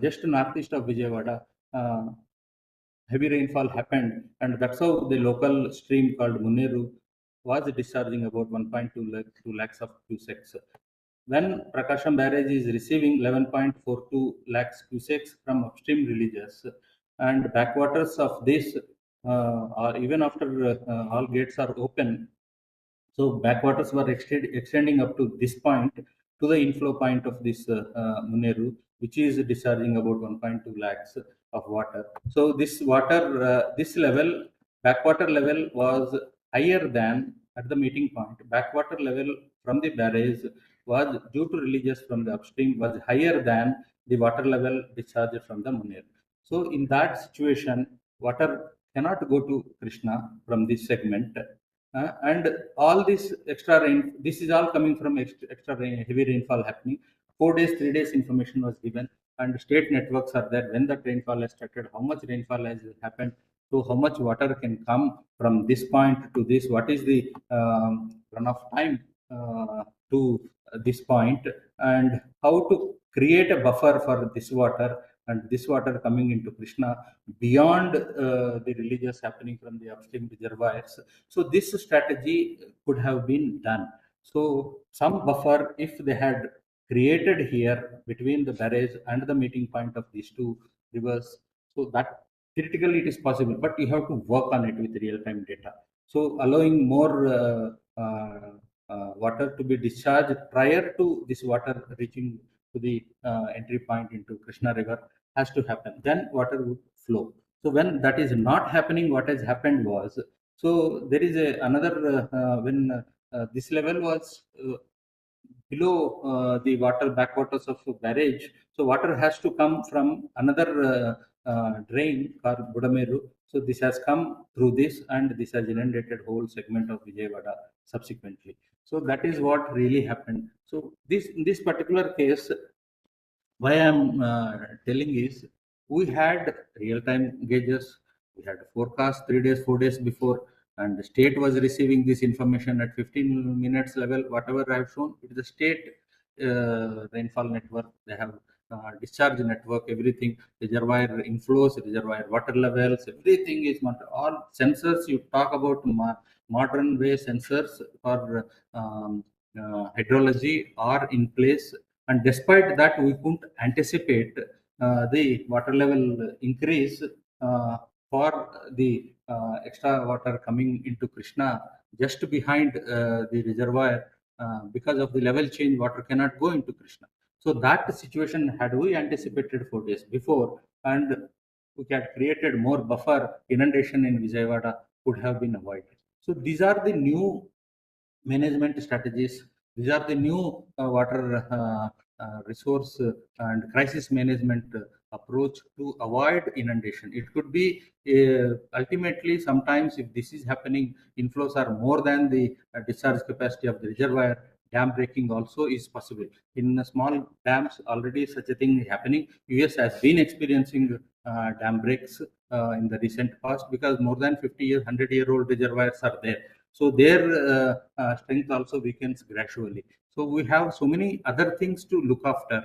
just northeast of Vijayawada, heavy rainfall happened, and that's how the local stream called Muneru was discharging about 1.2 lakhs of cusecs. When Prakasham barrage is receiving 11.42 lakhs cusecs from upstream releases, and backwaters of this, even after all gates are open, so backwaters were extending up to this point, to the inflow point of this Muneru, which is discharging about 1.2 lakhs of water. So this water, this level, backwater level was higher than at the meeting point. Backwater level from the barrage was, due to releases from the upstream, was higher than the water level discharged from the Muneru. So in that situation, water cannot go to Krishna from this segment, and all this extra rain, this is all coming from extra rain, heavy rainfall happening. 4 days, 3 days information was given, and state networks are there when that rainfall has started, how much rainfall has happened, so how much water can come from this point to this, what is the runoff time to this point, and how to create a buffer for this water, and this water coming into Krishna beyond the releases happening from the upstream reservoirs. So this strategy could have been done. So some buffer, if they had created here between the barrage and the meeting point of these two rivers, so that theoretically it is possible, but you have to work on it with real-time data. So allowing more water to be discharged prior to this water reaching to the entry point into Krishna River has to happen. Then water would flow. So when that is not happening, what has happened was, so there is another when this level was below the water backwaters of barrage, so water has to come from another drain called Budameru. So this has come through this, and this has inundated whole segment of Vijayawada subsequently. So that is what really happened. So this, in this particular case, why I'm telling is, we had real-time gauges, we had forecast 3 days, 4 days before, and the state was receiving this information at 15 minutes level. Whatever I have shown, it is a state rainfall network. They have discharge network, everything, reservoir inflows, reservoir water levels, everything is all sensors. You talk about modern way sensors for hydrology are in place, and despite that, we couldn't anticipate the water level increase for the extra water coming into Krishna just behind the reservoir. Because of the level change, water cannot go into Krishna. So that situation had we anticipated 4 days before, and we had created more buffer, inundation in Vijayawada could have been avoided. So these are the new management strategies. These are the new water resource and crisis management approach to avoid inundation. It could be ultimately sometimes if this is happening, inflows are more than the discharge capacity of the reservoir. Dam breaking also is possible. In small dams, already such a thing is happening. US has been experiencing dam breaks in the recent past because more than 50-year, 100-year-old reservoirs are there, so their strength also weakens gradually. So we have so many other things to look after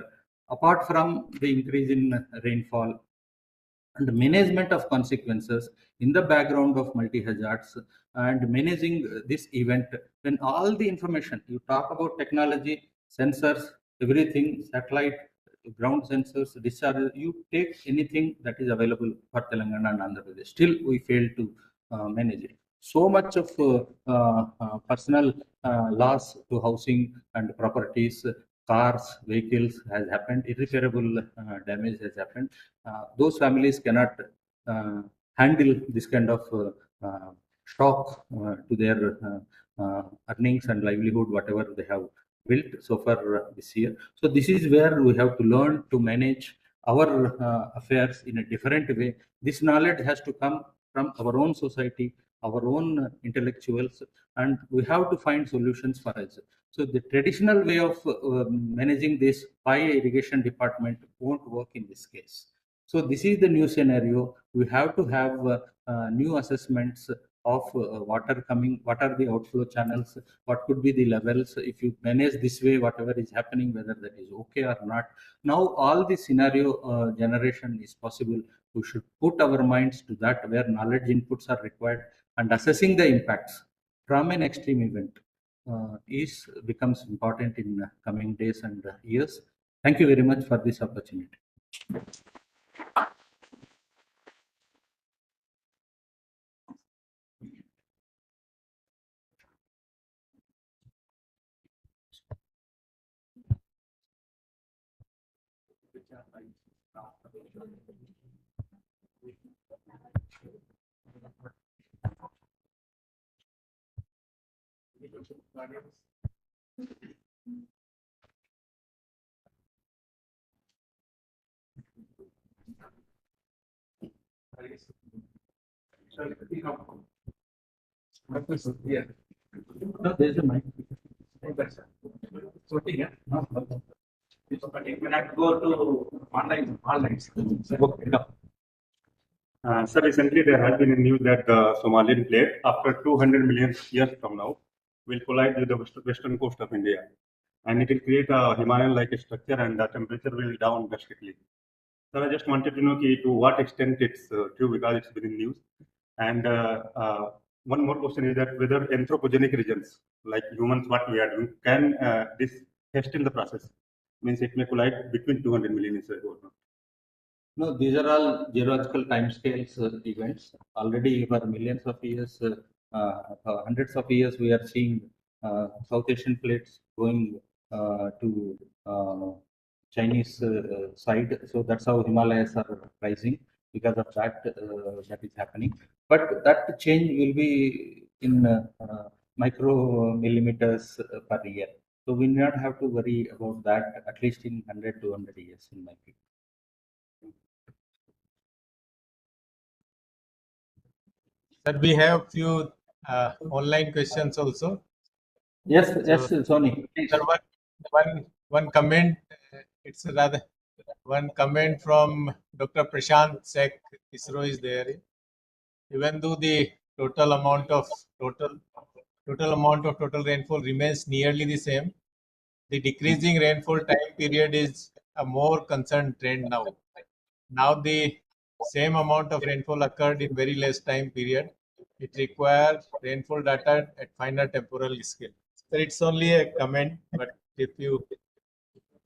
apart from the increase in rainfall and management of consequences in the background of multi hazards and managing this event. When all the information you talk about technology, sensors, everything, satellite, ground sensors, discharge, you take anything that is available for Telangana and Andhra Pradesh, still we fail to manage it. So much of personal loss to housing and properties, cars, vehicles has happened, irreparable damage has happened. Those families cannot handle this kind of shock to their earnings and livelihood, whatever they have built so far this year. So this is where we have to learn to manage our affairs in a different way. This knowledge has to come from our own society, our own intellectuals, and we have to find solutions for us. So the traditional way of managing this by irrigation department won't work in this case. So this is the new scenario. We have to have new assessments of water coming, what are the outflow channels, what could be the levels. If you manage this way, whatever is happening, whether that is okay or not. Now all the scenario generation is possible. We should put our minds to that where knowledge inputs are required, and assessing the impacts from an extreme event is becomes important in coming days and years. Thank you very much for this opportunity. Yeah. No, there's a mic. Yeah. No, no. You cannot go to online. Okay. No. So recently there has been a news that the Somalian plate, after 200 million years from now, will collide with the western coast of India, and it will create a Himalayan-like structure, and the temperature will down drastically. So I just wanted to know to what extent it's true, because it's been in news. And one more question is that whether anthropogenic regions like humans, what we are doing, can this hasten the process? Means it may collide between 200 million years or not. No, these are all geological timescales events. Already for millions of years, for hundreds of years, we are seeing South Asian plates going to Chinese side. So that's how Himalayas are rising because of that that is happening. But that change will be in micro millimeters per year. So we not have to worry about that at least in 100 to 100 years in my view. Sir, we have few online questions also. Yes, So, yes, Sony. Please. Sir, one comment. It's rather one comment from Dr. Prashant Sek. ISRO is there. Even though the total amount of total rainfall remains nearly the same, the decreasing rainfall time period is a more concerned trend now. Now the same amount of rainfall occurred in very less time period. It requires rainfall data at finer temporal scale. So it's only a comment, but if you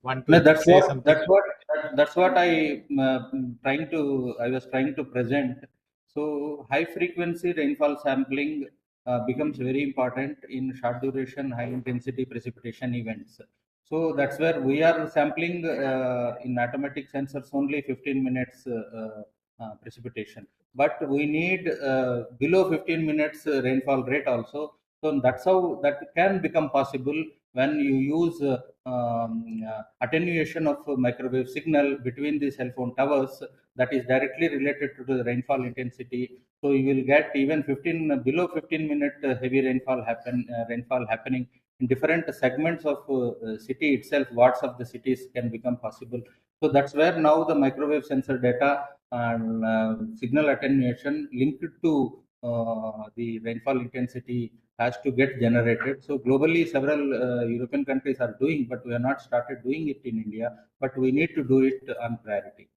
want No, to say something. that's what I was trying to present. So high frequency rainfall sampling becomes very important in short duration, high intensity precipitation events. So that's where we are sampling in automatic sensors only 15 minutes precipitation. But we need below 15 minutes rainfall rate also. So that's how that can become possible when you use attenuation of microwave signal between the cell phone towers that is directly related to the rainfall intensity. So you will get even 15 below 15-minute heavy rainfall happening in different segments of city itself. Watts of the cities can become possible. So that's where now the microwave sensor data and signal attenuation linked to the rainfall intensity has to get generated. So globally, several European countries are doing, but we have not started doing it in India. But we need to do it on priority.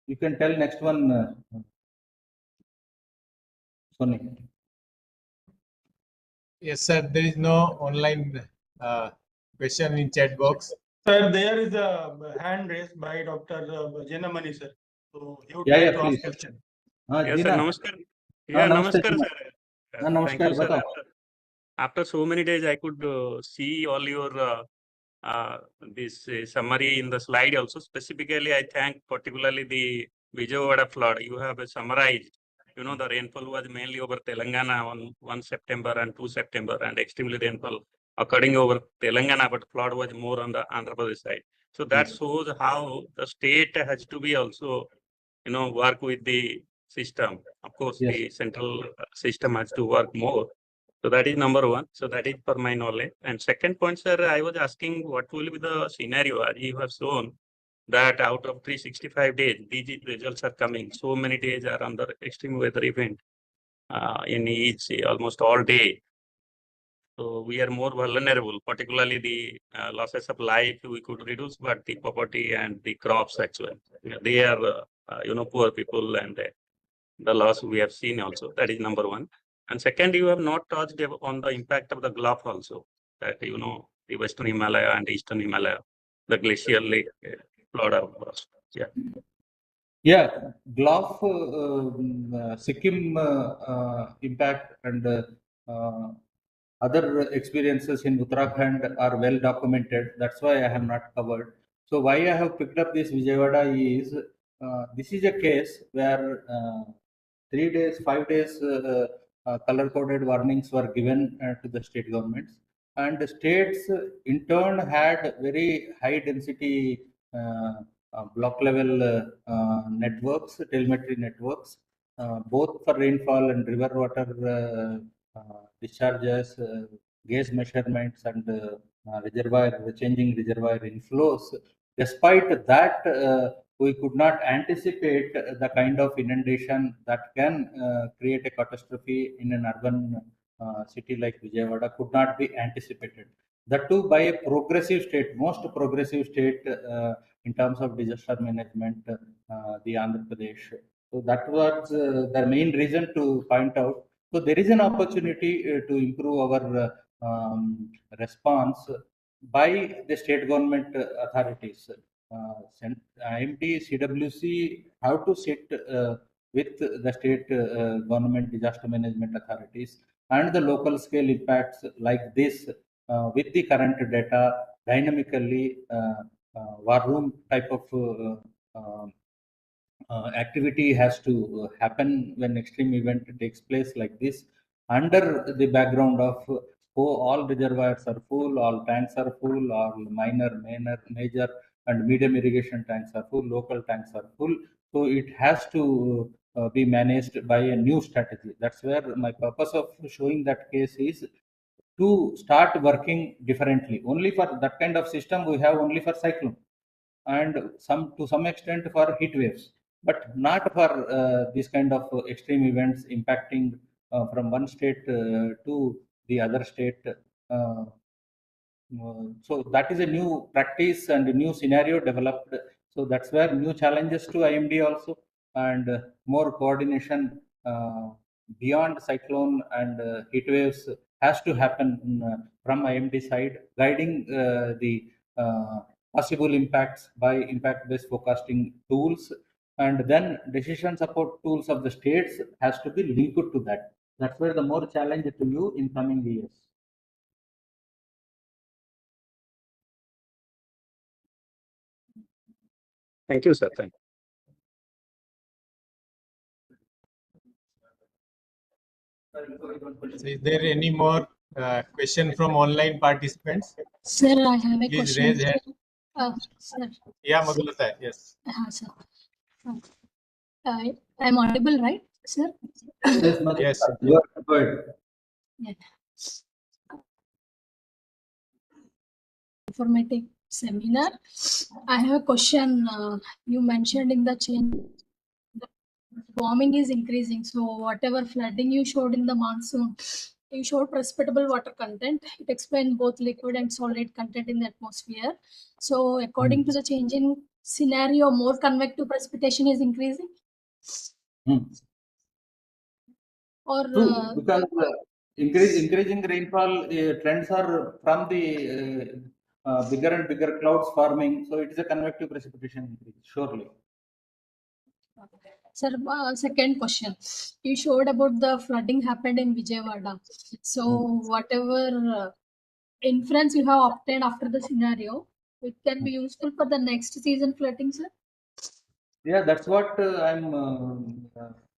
You can tell next one, Sony. Yes, sir. There is no online question in chat box. Sir, there is a hand raised by Dr. Janamani, sir. So he would Yeah, like yeah, to please. ask question. Yes, sir. Jeena. Namaskar. Yeah, Namaste, namaskar, Jeena. sir. Thank Namaskar, you, sir. batao. After so many days, I could see all your this summary in the slide also. Specifically, I thank particularly the Vijayawada flood. You have summarized. You know, the rainfall was mainly over Telangana on 1 September and 2 September, and extremely rainfall occurring over Telangana, but flood was more on the Andhra Pradesh side. So that shows how the state has to be also, work with the system. Of course, Yes. the central system has to work more. So that is number one. So that is for my knowledge. And second point, sir, I was asking what will be the scenario as you have shown that out of 365 days, these results are coming. So many days are under extreme weather event in each almost all day. So we are more vulnerable, particularly the losses of life we could reduce, but the property and the crops actually, they are, poor people and the loss we have seen also. That is number one. And second, you have not touched on the impact of the Gulf also, that, the Western Himalaya and Eastern Himalaya, the glacial lake flood of, yeah. Yeah, Glof, Sikkim impact and other experiences in Uttarakhand are well documented. That's why I have not covered. So why I have picked up this Vijayawada is this is a case where 3 days, 5 days color coded warnings were given to the state governments, and the states in turn had very high density block level networks, telemetry networks, both for rainfall and river water discharges, gas measurements, and reservoir changing reservoir inflows. Despite that, we could not anticipate the kind of inundation that can create a catastrophe in an urban city like Vijayawada could not be anticipated. That too by a progressive state, most progressive state in terms of disaster management, the Andhra Pradesh. So that was the main reason to point out. So there is an opportunity to improve our response by the state government authorities. IMD, CWC have to sit with the state government disaster management authorities and the local scale impacts like this with the current data dynamically war room type of activity has to happen when extreme event takes place like this under the background of all reservoirs are full, all tanks are full, all major and medium irrigation tanks are full, local tanks are full. So it has to be managed by a new strategy. That's where my purpose of showing that case is to start working differently. Only for that kind of system we have only for cyclone and some to some extent for heat waves, but not for these kind of extreme events impacting from one state to the other state. So that is a new practice and a new scenario developed. So that's where new challenges to IMD also, and more coordination beyond cyclone and heat waves has to happen from IMD side, guiding the possible impacts by impact-based forecasting tools, and then decision support tools of the states has to be linked to that. That's where the more challenge to you in coming years. Thank you, sir. Thank you. So is there any more question from online participants? Sir, I have a Please question. raise hand. Sir. Yeah, Madhulata, yes. Sir. I'm audible, right, sir? Yes, Madhu. Yes. You are good. Yeah. Informative seminar. I have a question. You mentioned in the change, the warming is increasing. So whatever flooding you showed in the monsoon, you showed precipitable water content. It explained both liquid and solid content in the atmosphere. So according to the changing scenario, more convective precipitation is increasing, Hmm. or True, because increasing rainfall trends are from the bigger and bigger clouds forming. So it is a convective precipitation increase, surely. sir, second question. You showed about the flooding happened in Vijayawada. So whatever inference you have obtained after the scenario, it can be useful for the next season flooding, sir. Yeah, that's what I'm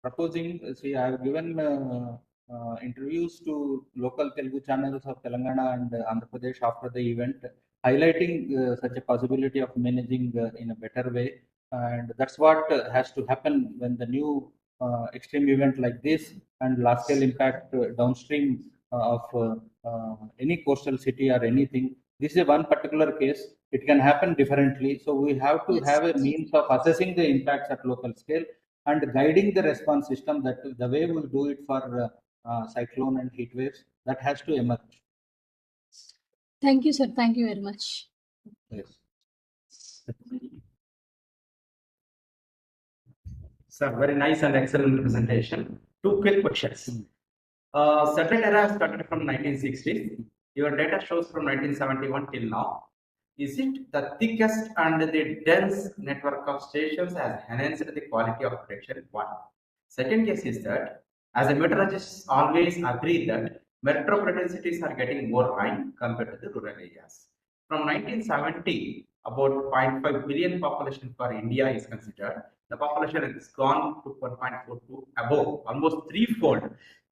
proposing. See, I've given interviews to local Telugu channels of Telangana and Andhra Pradesh after the event, highlighting such a possibility of managing in a better way. And that's what has to happen when the new extreme event like this and large scale impact downstream of any coastal city or anything. This is a one particular case. It can happen differently. So we have to Yes. have a means of assessing the impacts at local scale and guiding the response system, that the way we do it for cyclone and heat waves, that has to emerge. Thank you, sir. Thank you very much. Yes. Sir, very nice and excellent presentation. Two quick questions. Satellite era started from 1960s. Your data shows from 1971 till now. Is it the thickest and the dense network of stations has enhanced the quality of prediction? One. Second case is that, as a meteorologist, always agree that metropolitan cities are getting more rain compared to the rural areas. From 1970, about 0.5 billion population for India is considered. The population has gone to 1.42 above, almost threefold.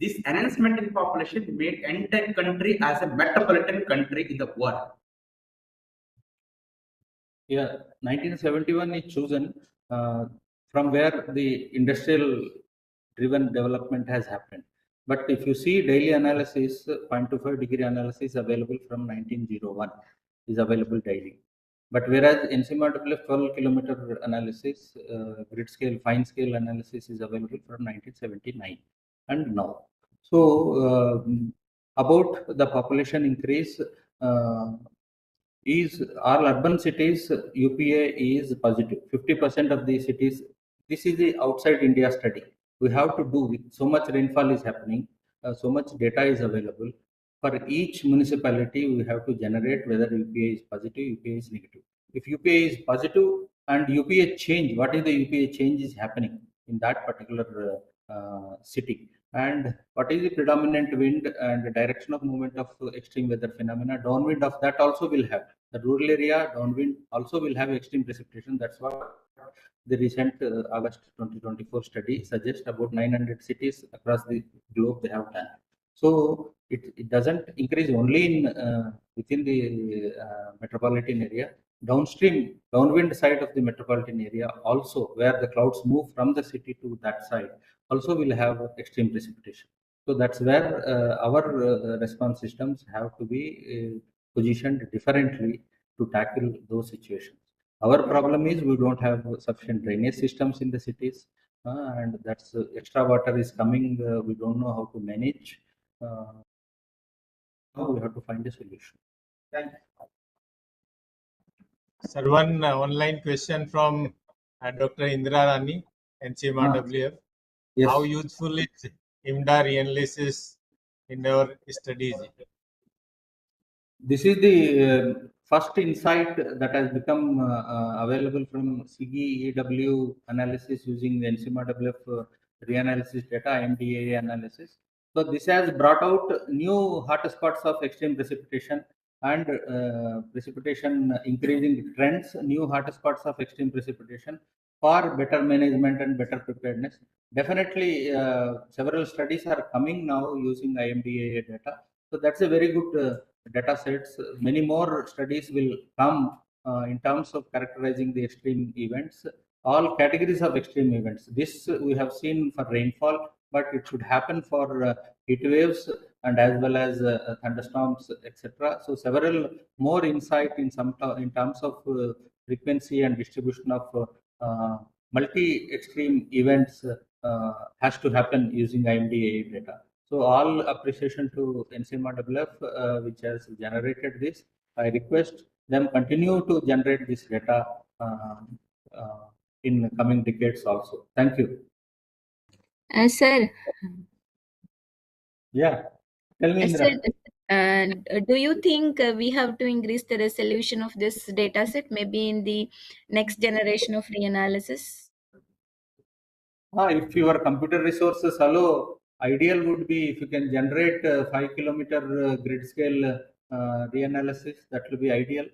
This enhancement in population made entire country as a metropolitan country in the world. Yeah, 1971 is chosen from where the industrial driven development has happened. But if you see daily analysis, 0.25-degree analysis available from 1901 is available daily. But whereas NCMRWF 12-kilometer analysis, grid scale, fine scale analysis is available from 1979 and now. So about the population increase, is all urban cities UPA is positive. 50% of the cities. This is the outside India study. We have to do with so much rainfall is happening, so much data is available. For each municipality, we have to generate whether UPA is positive, UPA is negative. If UPA is positive and UPA change, what is the UPA change is happening in that particular city, and what is the predominant wind and the direction of movement of extreme weather phenomena. Downwind of that also will have. The rural area downwind also will have extreme precipitation. That's what the recent August 2024 study suggests. About 900 cities across the globe they have done. So it doesn't increase only in within the metropolitan area. Downstream, downwind side of the metropolitan area also, where the clouds move from the city to that side, also will have extreme precipitation. So that's where our response systems have to be positioned differently to tackle those situations. Our problem is we don't have sufficient drainage systems in the cities, and that's extra water is coming. We don't know how to manage. Now we have to find a solution. Thank you. Sir, one online question from Dr. Indra Rani, NCMRWF. Yes. How useful is IMDA analysis in our studies? This is the first insight that has become available from CGEW analysis using the NCMRWF reanalysis data, IMDA analysis. So this has brought out new hotspots of extreme precipitation and precipitation increasing trends, new hotspots of extreme precipitation for better management and better preparedness. Definitely, several studies are coming now using IMDA data. So that's a very good data sets. Many more studies will come in terms of characterizing the extreme events, all categories of extreme events. This we have seen for rainfall, but it should happen for heat waves and as well as thunderstorms, etc. So several more insight in in terms of frequency and distribution of multi-extreme events has to happen using IMDA data. So all appreciation to NCMRWF which has generated this. I request them continue to generate this data uh, in coming decades also. Thank you. Sir, Yeah, tell me, sir, Indra. do you think we have to increase the resolution of this data set maybe in the next generation of reanalysis? If your computer resources allow, ideal would be if you can generate 5 kilometer grid scale reanalysis, that will be ideal.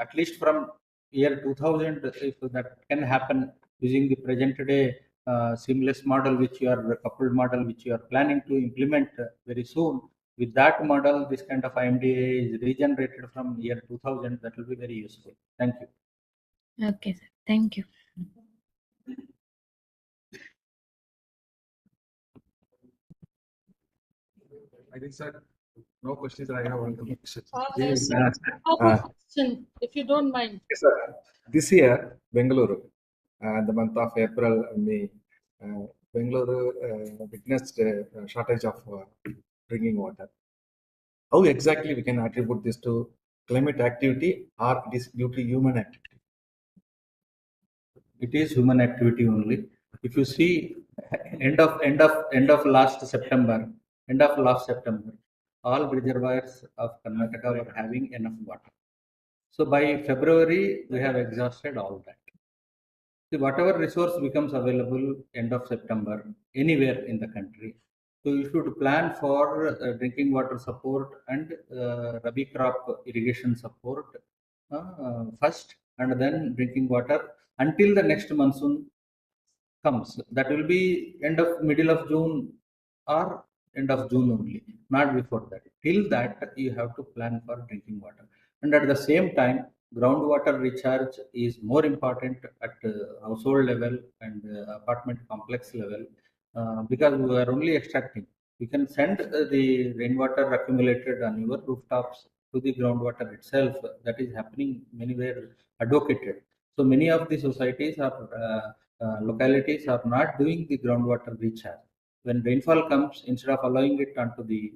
At least from year 2000, if that can happen using the present day seamless model, which you are coupled model, which you are planning to implement very soon. With that model, this kind of IMDA is regenerated from year 2000. That will be very useful. Thank you. Okay, sir. Thank you. I think, sir, no questions. I have one question. Yes, sir. I have a question, if you don't mind. Yes, sir. This year, Bengaluru, the month of April and May, Bengaluru witnessed a shortage of drinking water. How exactly we can attribute this to climate activity or it is due to human activity? It is human activity only. If you see, end of last September, all reservoirs of Karnataka were having enough water. So by February, we have exhausted all that. See, whatever resource becomes available end of September anywhere in the country, so you should plan for drinking water support and rabi crop irrigation support first, and then drinking water until the next monsoon comes. That will be middle of June or end of June only, not before that. Till that, you have to plan for drinking water. And at the same time, groundwater recharge is more important at household level and apartment complex level because we are only extracting. You can send the rainwater accumulated on your rooftops to the groundwater itself. That is happening many where advocated. So many of the societies are localities are not doing the groundwater recharge. When rainfall comes, instead of allowing it onto the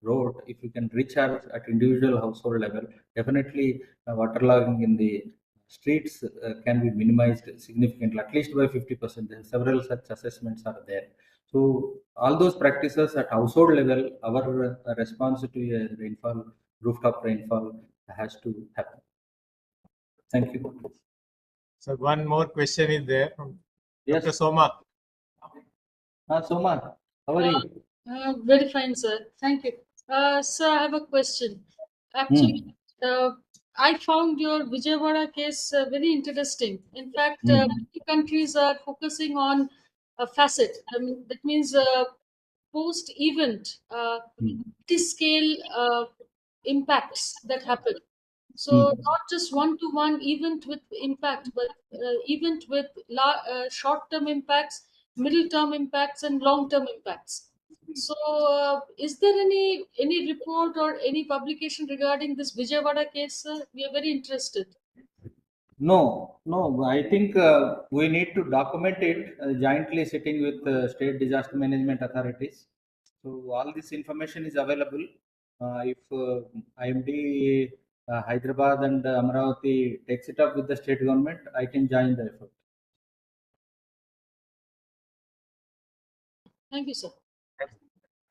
road, if you can recharge at individual household level, definitely waterlogging in the streets can be minimized significantly, at least by 50%. Several such assessments are there. So all those practices at household level, our response to a rainfall, rooftop rainfall has to happen. Thank you. So one more question is there from Yes. Dr. Soma. Soma, how are you? Very fine, sir. Thank you. Sir, I have a question. Actually, I found your Vijayawada case very interesting. In fact, many countries are focusing on a facet. I mean, that means post-event, multi-scale impacts that happen. So not just one-to-one event with impact, but event with short-term impacts, middle-term impacts, and long-term impacts. So, is there any report or any publication regarding this Vijayawada case, sir? We are very interested. No. I think we need to document it jointly sitting with state disaster management authorities. So all this information is available. If IMD Hyderabad and Amravati takes it up with the state government, I can join the effort. Thank you, sir.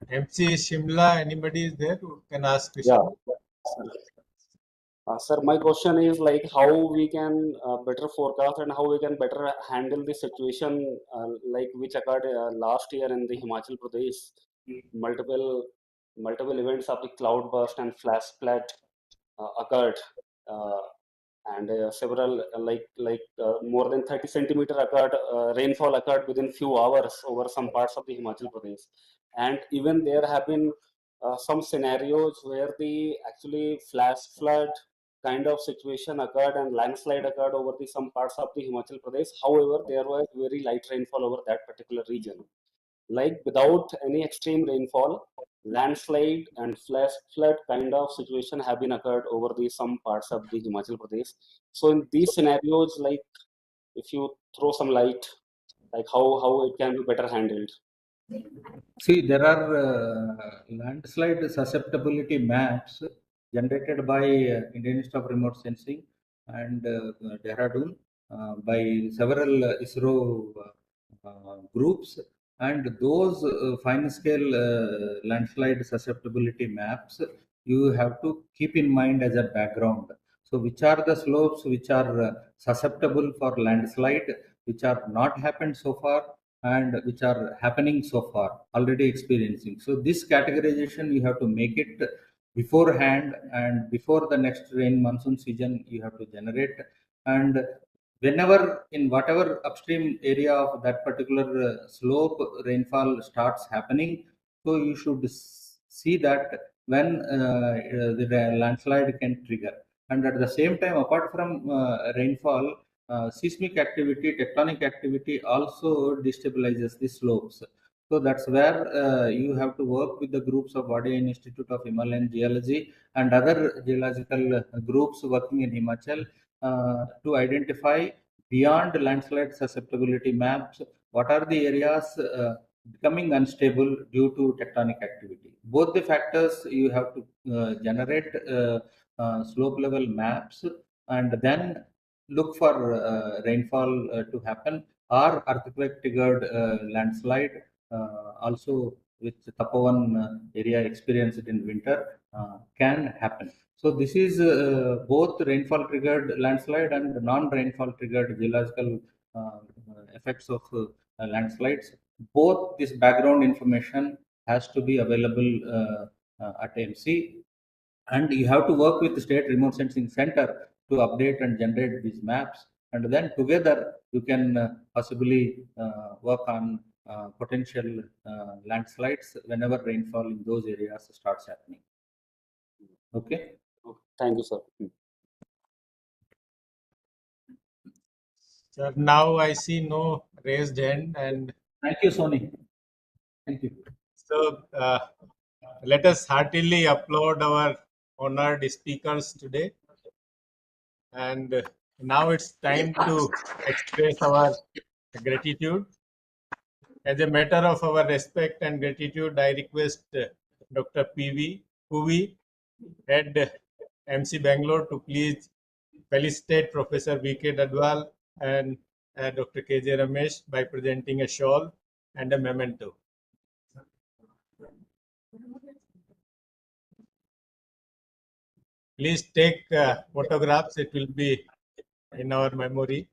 MC Shimla, anybody is there who can ask question? Yeah. Sir, my question is like how we can better forecast and how we can better handle the situation like which occurred last year in the Himachal Pradesh. Multiple multiple events of the cloud burst and flash flood occurred, and several more than 30 centimeter occurred rainfall occurred within few hours over some parts of the Himachal Pradesh. And even there have been some scenarios where the actually flash flood kind of situation occurred and landslide occurred over the some parts of the Himachal Pradesh. However, there was very light rainfall over that particular region. Like without any extreme rainfall, landslide and flash flood kind of situation have been occurred over the some parts of the Himachal Pradesh. So in these scenarios, like if you throw some light, like how it can be better handled. See, there are landslide susceptibility maps generated by Indian Institute of Remote Sensing and Dehradun by several ISRO groups, and those fine scale landslide susceptibility maps you have to keep in mind as a background. So, which are the slopes which are susceptible for landslide, which are not happened so far, and which are happening so far, already experiencing. So this categorization you have to make it beforehand, and before the next rain monsoon season you have to generate. And whenever in whatever upstream area of that particular slope rainfall starts happening, so you should see that when the landslide can trigger. And at the same time, apart from rainfall, seismic activity, tectonic activity also destabilizes the slopes. So that's where you have to work with the groups of Vijayawada Institute of Himalayan Geology and other geological groups working in Himachal to identify beyond landslide susceptibility maps what are the areas becoming unstable due to tectonic activity. Both the factors you have to generate slope level maps, and then look for rainfall to happen, or earthquake triggered landslide also, which Tapovan area experienced in winter can happen. So this is both rainfall triggered landslide and non-rainfall triggered geological effects of landslides. Both this background information has to be available at MC, and you have to work with the state remote sensing center to update and generate these maps, and then together you can possibly work on potential landslides whenever rainfall in those areas starts happening. Okay. Okay. Thank you, sir. Sir, now I see no raised hand, and Thank you, Sony. Thank you. so let us heartily applaud our honored speakers today. And now it's time to express our gratitude. As a matter of our respect and gratitude, I request Dr. P.V. Kuvi, Head MC Bangalore, to please felicitate Professor V.K. Dadwal and Dr. K.J. Ramesh by presenting a shawl and a memento. Please take photographs. It will be in our memory.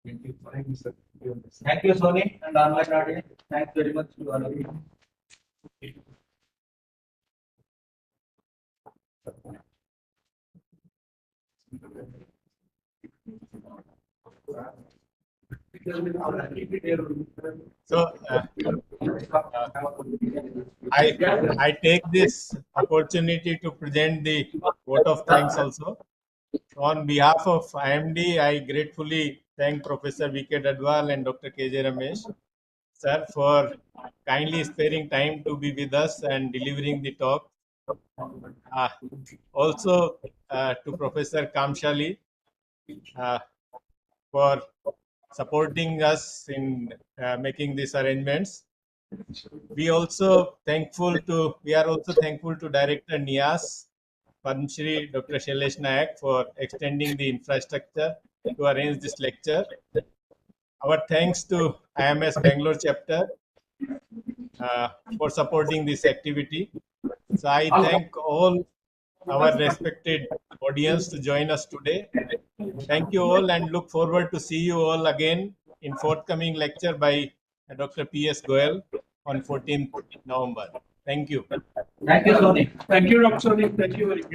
Thank you, Sony, and online audience. Thanks very much to all of you. So I take this opportunity to present the vote of thanks also. On behalf of IMD, I gratefully thank Professor V.K. Dadwal and Dr. K.J. Ramesh, sir, for kindly sparing time to be with us and delivering the talk. Also to Professor Kamshali for supporting us in making these arrangements. We are also thankful to Director NIAS, Padma Shri Dr. Shailesh Nayak, for extending the infrastructure to arrange this lecture. Our thanks to IMS Bangalore chapter for supporting this activity. So I thank all our respected audience to join us today. Thank you all and look forward to see you all again in forthcoming lecture by Dr. P.S. Goel on 14th November. Thank you. Thank you, Sony. Thank you, Dr. Soni. Thank you very much.